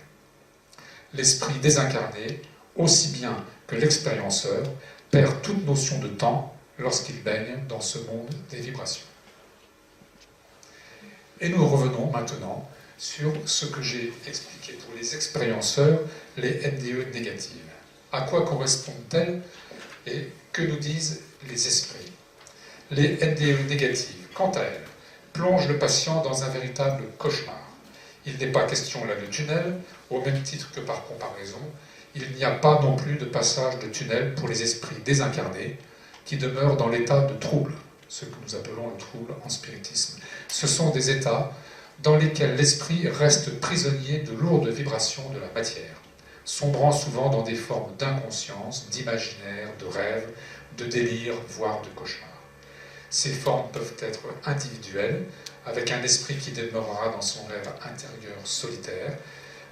L'esprit désincarné, aussi bien que l'expérienceur, perd toute notion de temps lorsqu'il baigne dans ce monde des vibrations. Et nous revenons maintenant sur ce que j'ai expliqué pour les expérienceurs, les NDE négatives. À quoi correspondent-elles et que nous disent les esprits? Les NDE négatives, quant à elles, plongent le patient dans un véritable cauchemar. Il n'est pas question là de tunnel, au même titre que par comparaison, il n'y a pas non plus de passage de tunnel pour les esprits désincarnés qui demeurent dans l'état de trouble, ce que nous appelons le trouble en spiritisme. Ce sont des états dans lesquels l'esprit reste prisonnier de lourdes vibrations de la matière, sombrant souvent dans des formes d'inconscience, d'imaginaire, de rêve, de délire, voire de cauchemar. Ces formes peuvent être individuelles, avec un esprit qui demeurera dans son rêve intérieur solitaire,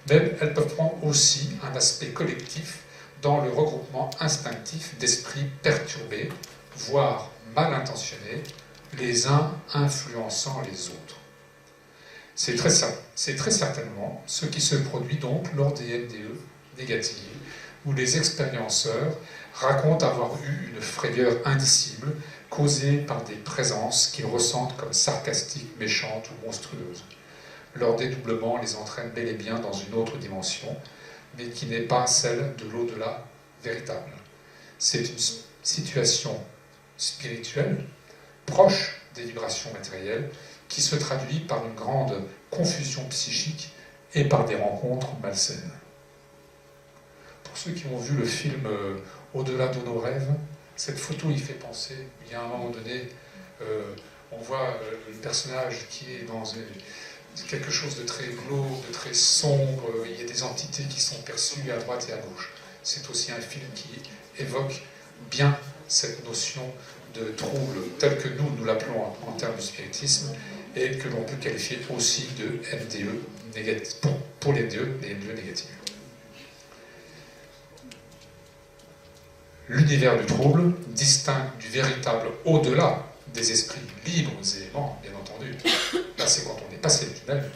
mais elles peuvent prendre aussi un aspect collectif dans le regroupement instinctif d'esprits perturbés, voire mal intentionnés, les uns influençant les autres. C'est très certainement ce qui se produit donc lors des NDE négatives, où les expérienceurs racontent avoir eu une frayeur indicible causée par des présences qu'ils ressentent comme sarcastiques, méchantes ou monstrueuses. Leur dédoublement les entraîne bel et bien dans une autre dimension, mais qui n'est pas celle de l'au-delà véritable. C'est une situation spirituelle, proche des vibrations matérielles, qui se traduit par une grande confusion psychique et par des rencontres malsaines. Pour ceux qui ont vu le film Au-delà de nos rêves, cette photo y fait penser. Il y a un moment donné, on voit le personnage qui est dans quelque chose de très glauque, de très sombre, il y a des entités qui sont perçues à droite et à gauche. C'est aussi un film qui évoque bien cette notion de trouble tel que nous l'appelons en termes de spiritisme et que l'on peut qualifier aussi de NDE négatif, pour les NDE négatifs. L'univers du trouble, distinct du véritable au-delà des esprits libres et aimants, bien entendu, là c'est quand on est passé le tunnel,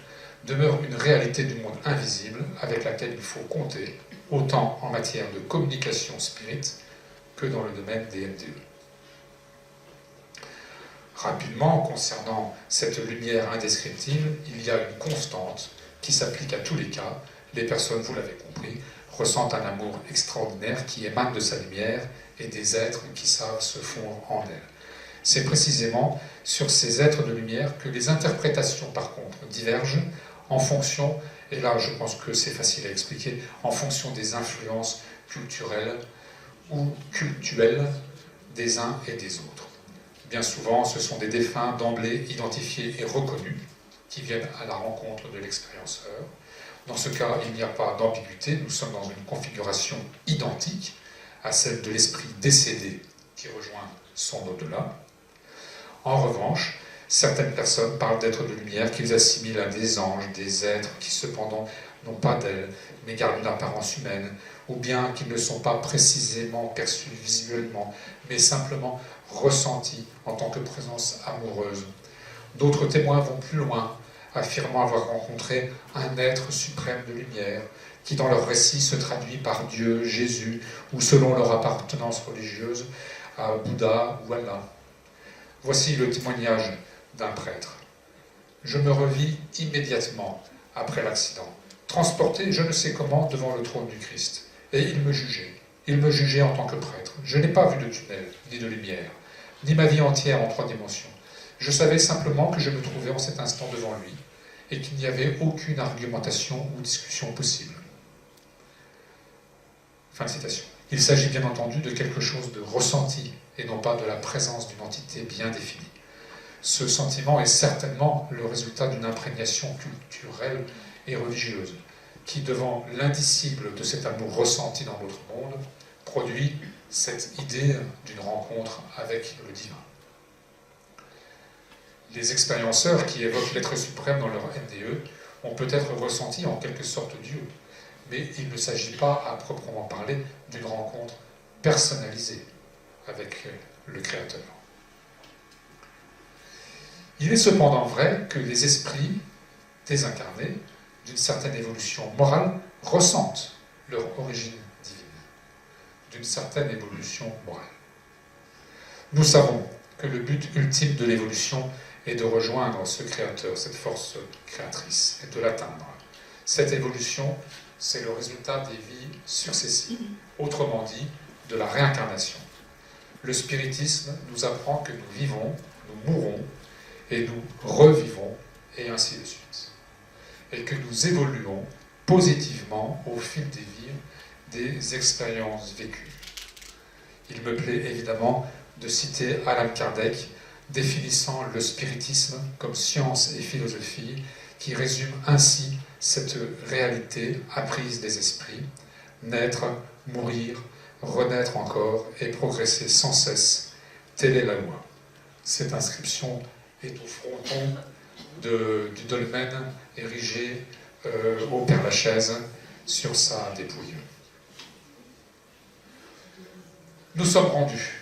demeure une réalité du monde invisible avec laquelle il faut compter, autant en matière de communication spirite que dans le domaine des NDE. Rapidement, concernant cette lumière indescriptible, il y a une constante qui s'applique à tous les cas. Les personnes, vous l'avez compris, ressentent un amour extraordinaire qui émane de sa lumière et des êtres qui savent se fondre en elle. C'est précisément sur ces êtres de lumière que les interprétations, par contre, divergent en fonction, et là je pense que c'est facile à expliquer, en fonction des influences culturelles ou cultuelles des uns et des autres. Bien souvent, ce sont des défunts d'emblée identifiés et reconnus qui viennent à la rencontre de l'expérienceur. Dans ce cas, il n'y a pas d'ambiguïté, nous sommes dans une configuration identique à celle de l'esprit décédé qui rejoint son au-delà. En revanche, certaines personnes parlent d'êtres de lumière qu'ils assimilent à des anges, des êtres qui cependant n'ont pas d'ailes, mais gardent une apparence humaine, ou bien qu'ils ne sont pas précisément perçus visuellement, mais simplement ressentis en tant que présence amoureuse. D'autres témoins vont plus loin, affirmant avoir rencontré un être suprême de lumière, qui dans leur récit se traduit par Dieu, Jésus, ou selon leur appartenance religieuse, à Bouddha ou Allah. Voici le témoignage d'un prêtre. Je me revis immédiatement après l'accident, transporté je ne sais comment devant le trône du Christ. Et il me jugeait. Il me jugeait en tant que prêtre. Je n'ai pas vu de tunnel, ni de lumière, ni ma vie entière en 3 dimensions. Je savais simplement que je me trouvais en cet instant devant lui, et qu'il n'y avait aucune argumentation ou discussion possible. Fin de citation. Il s'agit bien entendu de quelque chose de ressenti, et non pas de la présence d'une entité bien définie. Ce sentiment est certainement le résultat d'une imprégnation culturelle et religieuse, qui, devant l'indicible de cet amour ressenti dans l'autre monde, produit cette idée d'une rencontre avec le divin. Les expérienceurs qui évoquent l'être suprême dans leur NDE ont peut-être ressenti en quelque sorte Dieu, mais il ne s'agit pas, à proprement parler, d'une rencontre personnalisée avec le Créateur. Il est cependant vrai que les esprits désincarnés, d'une certaine évolution morale, ressentent leur origine divine, d'une certaine évolution morale. Nous savons que le but ultime de l'évolution est de rejoindre ce Créateur, cette force créatrice, et de l'atteindre. Cette évolution, c'est le résultat des vies successives, autrement dit, de la réincarnation. Le spiritisme nous apprend que nous vivons, nous mourons, et nous revivons, et ainsi de suite. Et que nous évoluons positivement au fil des vies, des expériences vécues. Il me plaît évidemment de citer Allan Kardec, définissant le spiritisme comme science et philosophie, qui résume ainsi cette réalité apprise des esprits, naître, mourir, renaître encore et progresser sans cesse, telle est la loi. Cette inscription est au fronton du dolmen érigé au Père-Lachaise sur sa dépouille. Nous sommes rendus.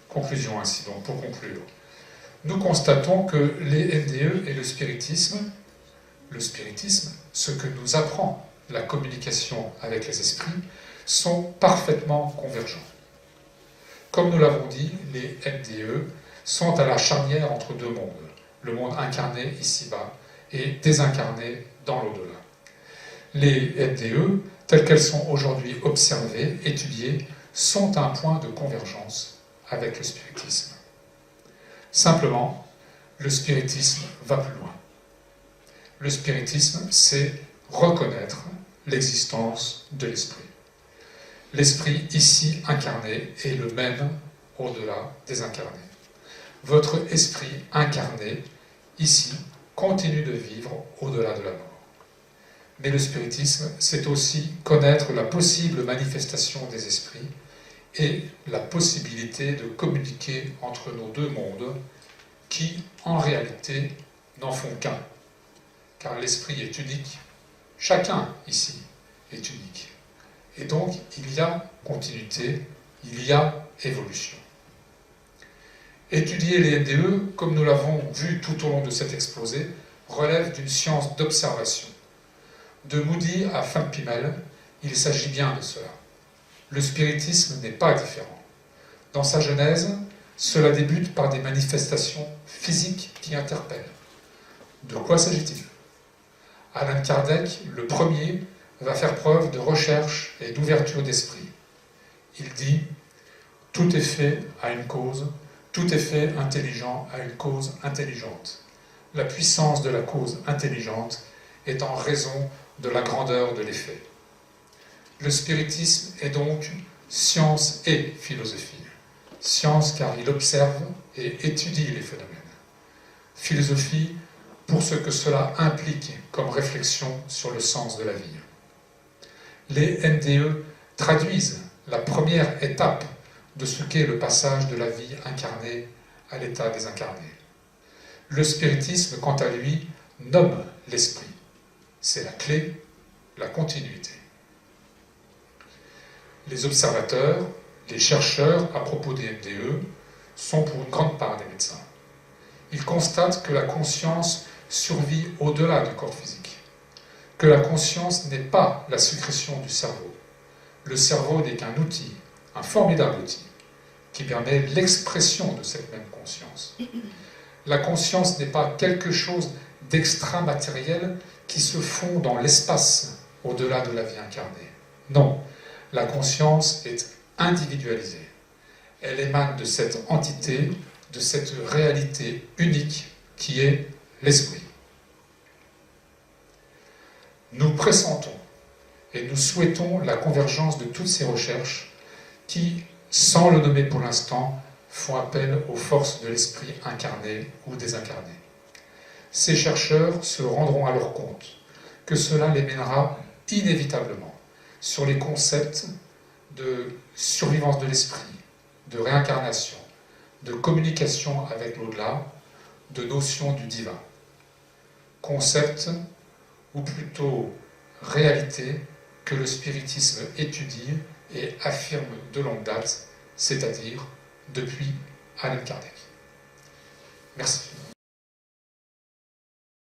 Conclusion ainsi, donc pour conclure. Nous constatons que les NDE et le spiritisme, ce que nous apprend la communication avec les esprits, sont parfaitement convergents. Comme nous l'avons dit, les NDE sont à la charnière entre 2 mondes, le monde incarné ici-bas et désincarné dans l'au-delà. Les NDE, telles qu'elles sont aujourd'hui observées, étudiées, sont un point de convergence avec le spiritisme. Simplement, le spiritisme va plus loin. Le spiritisme, c'est reconnaître l'existence de l'esprit. L'esprit ici incarné est le même au-delà des incarnés. Votre esprit incarné, ici, continue de vivre au-delà de la mort. Mais le spiritisme, c'est aussi connaître la possible manifestation des esprits et la possibilité de communiquer entre nos 2 mondes qui, en réalité, n'en font qu'un. Car l'esprit est unique, chacun ici est unique. Et donc, il y a continuité, il y a évolution. Étudier les NDE, comme nous l'avons vu tout au long de cet exposé, relève d'une science d'observation. De Moody à Frank Pimmel, il s'agit bien de cela. Le spiritisme n'est pas différent. Dans sa genèse, cela débute par des manifestations physiques qui interpellent. De quoi s'agit-il? Allan Kardec, le premier, va faire preuve de recherche et d'ouverture d'esprit. Il dit « Tout est fait à une cause, tout est fait intelligent à une cause intelligente. La puissance de la cause intelligente est en raison de la grandeur de l'effet. » Le spiritisme est donc science et philosophie. Science car il observe et étudie les phénomènes. Philosophie pour ce que cela implique comme réflexion sur le sens de la vie. Les NDE traduisent la première étape de ce qu'est le passage de la vie incarnée à l'état désincarné. Le spiritisme, quant à lui, nomme l'esprit. C'est la clé, la continuité. Les observateurs, les chercheurs à propos des MDE sont pour une grande part des médecins. Ils constatent que la conscience survit au-delà du corps physique, que la conscience n'est pas la sécrétion du cerveau. Le cerveau n'est qu'un outil, un formidable outil, qui permet l'expression de cette même conscience. La conscience n'est pas quelque chose d'extramatériel qui se fond dans l'espace au-delà de la vie incarnée. Non, la conscience est individualisée. Elle émane de cette entité, de cette réalité unique qui est l'esprit. Nous pressentons et nous souhaitons la convergence de toutes ces recherches qui, sans le nommer pour l'instant, font appel aux forces de l'esprit incarné ou désincarné. Ces chercheurs se rendront alors compte que cela les mènera inévitablement sur les concepts de survivance de l'esprit, de réincarnation, de communication avec l'au-delà, de notion du divin. Concept, ou plutôt réalité, que le spiritisme étudie et affirme de longue date, c'est-à-dire depuis Allan Kardec. Merci.